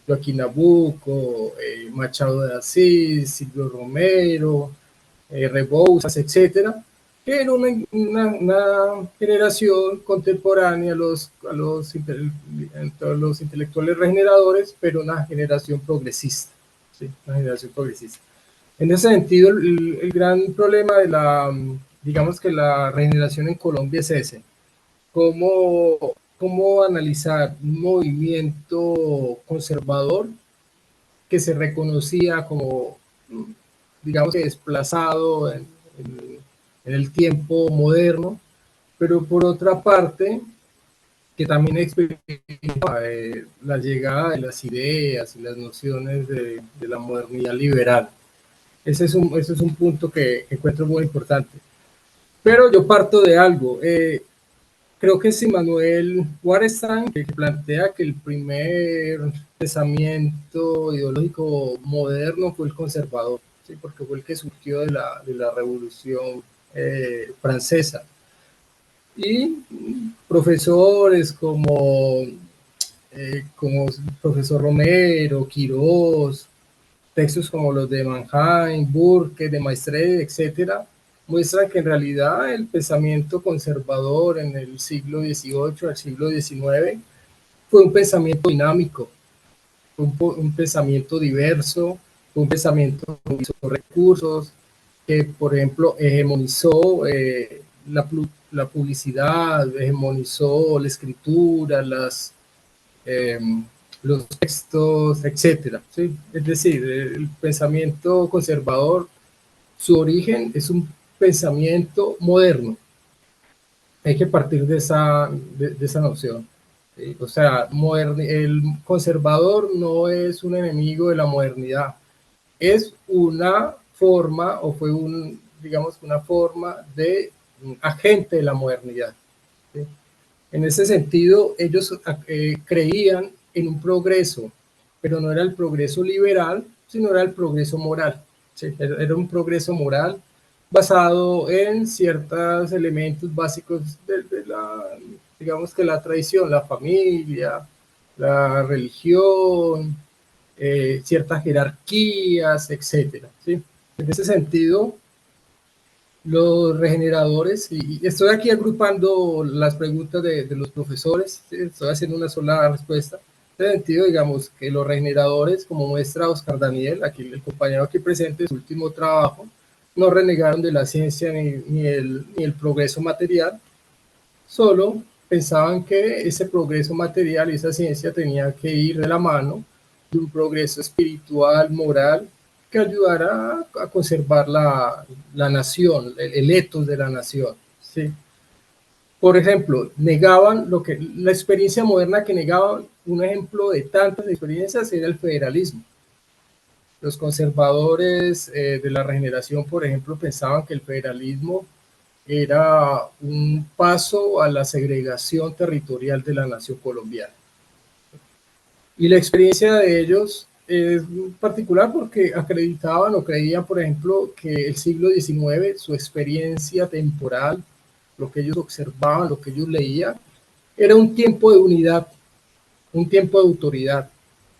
Joaquín Nabuco, Machado de Asís, Silvio Romero, Rebouças, etcétera, que era una generación contemporánea a los intelectuales regeneradores, pero una generación progresista. ¿Sí? Una generación progresista. En ese sentido, el gran problema digamos que la regeneración en Colombia es ese. ¿Cómo analizar un movimiento conservador que se reconocía como, digamos, desplazado en el tiempo moderno, pero por otra parte, que también experimentaba la llegada de las ideas y las nociones de la modernidad liberal? Ese es un punto que encuentro muy importante. Pero yo parto de algo. Creo que es Immanuel Wallerstein que plantea que el primer pensamiento ideológico moderno fue el conservador, ¿sí? Porque fue el que surgió de la Revolución Francesa. Y profesores como profesor Romero, Quirós, textos como los de Mannheim, Burke, de Maistre, etcétera, muestran que en realidad el pensamiento conservador en el siglo XVIII al siglo XIX fue un pensamiento dinámico, un pensamiento diverso, un pensamiento que utilizó recursos, que por ejemplo hegemonizó la publicidad, hegemonizó la escritura, eh, los textos, etcétera, ¿sí? Es decir, el pensamiento conservador, su origen es un pensamiento moderno. Hay que partir de esa noción. ¿Sí? O sea, el conservador no es un enemigo de la modernidad, es una forma, o fue digamos, una forma de agente de la modernidad. ¿Sí? En ese sentido, ellos creían en un progreso, pero no era el progreso liberal, sino era el progreso moral. ¿Sí? Era un progreso moral basado en ciertos elementos básicos digamos que la tradición, la familia, la religión, ciertas jerarquías, etcétera. ¿Sí? En ese sentido, los regeneradores, y estoy aquí agrupando las preguntas de los profesores, ¿sí? Estoy haciendo una sola respuesta. En ese sentido, digamos que los regeneradores, como muestra Oscar Daniel, aquí el compañero aquí presente, en su último trabajo, no renegaron de la ciencia ni el progreso material, solo pensaban que ese progreso material y esa ciencia tenía que ir de la mano de un progreso espiritual, moral, que ayudara a conservar la nación, el etos de la nación. ¿Sí? Por ejemplo, negaban la experiencia moderna que negaban, un ejemplo de tantas experiencias era el federalismo. Los conservadores de la regeneración, por ejemplo, pensaban que el federalismo era un paso a la segregación territorial de la nación colombiana. Y la experiencia de ellos es particular porque acreditaban o creían, por ejemplo, que el siglo XIX, su experiencia temporal, lo que ellos observaban, lo que ellos leían, era un tiempo de unidad, un tiempo de autoridad,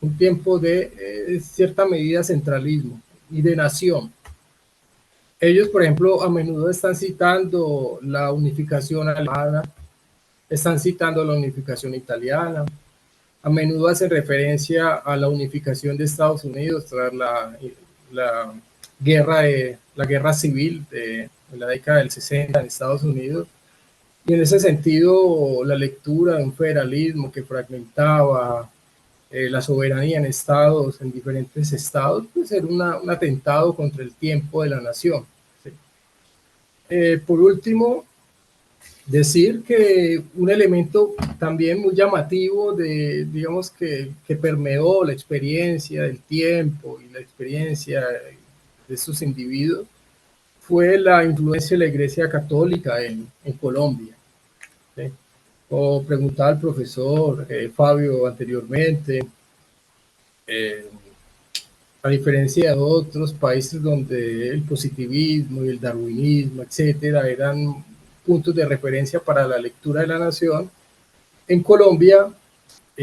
un tiempo de cierta medida centralismo y de nación. Ellos, por ejemplo, a menudo están citando la unificación alemana, están citando la unificación italiana, a menudo hacen referencia a la unificación de Estados Unidos tras la guerra civil de la década del 60 en Estados Unidos. Y en ese sentido, la lectura de un federalismo que fragmentaba la soberanía en diferentes estados, pues era un atentado contra el tiempo de la nación. ¿Sí? Por último, decir que un elemento también muy llamativo digamos que permeó la experiencia del tiempo y la experiencia de esos individuos fue la influencia de la Iglesia Católica en Colombia. ¿Sí? Como preguntaba el profesor Fabio anteriormente, a diferencia de otros países donde el positivismo y el darwinismo, etcétera, eran puntos de referencia para la lectura de la nación, en Colombia,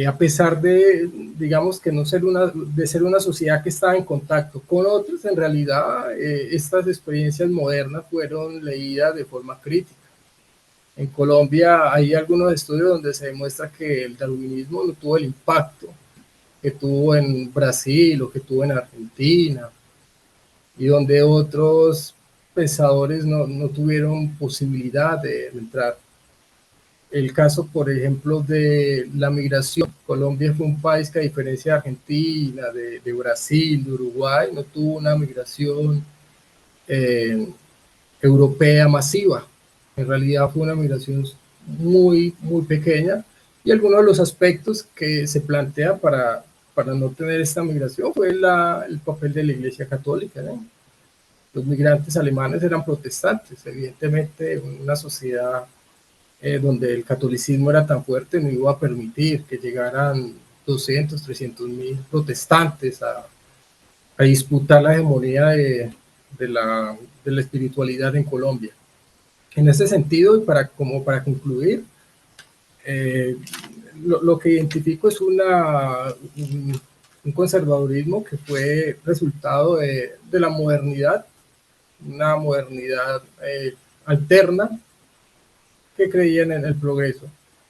a pesar de, digamos, que no ser de ser una sociedad que estaba en contacto con otros, en realidad estas experiencias modernas fueron leídas de forma crítica. En Colombia hay algunos estudios donde se demuestra que el darwinismo no tuvo el impacto que tuvo en Brasil o que tuvo en Argentina, y donde otros pensadores no tuvieron posibilidad de entrar. El caso, por ejemplo, de la migración. Colombia fue un país que, a diferencia de Argentina, de Brasil, de Uruguay, no tuvo una migración europea masiva. En realidad fue una migración muy, muy pequeña, y algunos de los aspectos que se plantea para no tener esta migración fue el papel de la Iglesia Católica, ¿no? Los migrantes alemanes eran protestantes, evidentemente una sociedad donde el catolicismo era tan fuerte no iba a permitir que llegaran 200, 300 mil protestantes a disputar la hegemonía de la espiritualidad en Colombia. En ese sentido, y para concluir, lo que identifico es un conservadurismo que fue resultado de la modernidad, una modernidad alterna que creían en el progreso.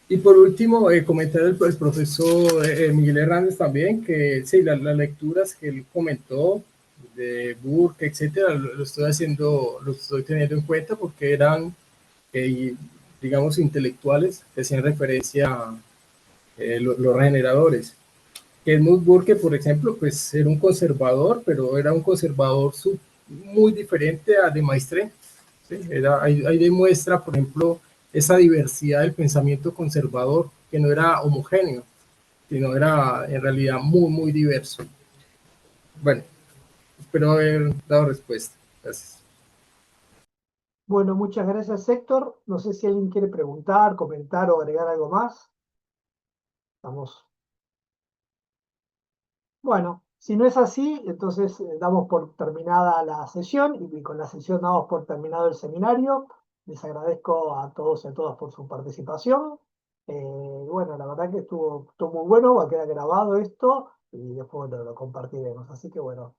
Y por último, comentar el profesor Miguel Hernández también, que sí, las lecturas que él comentó de Burke, etcétera, lo estoy haciendo, lo estoy teniendo en cuenta porque eran, digamos, intelectuales que hacían referencia a los regeneradores. Edmund Burke, por ejemplo, pues era un conservador, pero era un conservador muy diferente a de Maistre. ¿Sí? Ahí demuestra, por ejemplo, esa diversidad del pensamiento conservador, que no era homogéneo, sino era en realidad muy, muy diverso. Bueno, espero haber dado respuesta. Gracias. Bueno, muchas gracias, Héctor. No sé si alguien quiere preguntar, comentar o agregar algo más. Estamos. Bueno, si no es así, entonces damos por terminada la sesión y con la sesión damos por terminado el seminario. Les agradezco a todos y a todas por su participación. Bueno, la verdad que estuvo muy bueno, va a quedar grabado esto y después lo compartiremos. Así que bueno,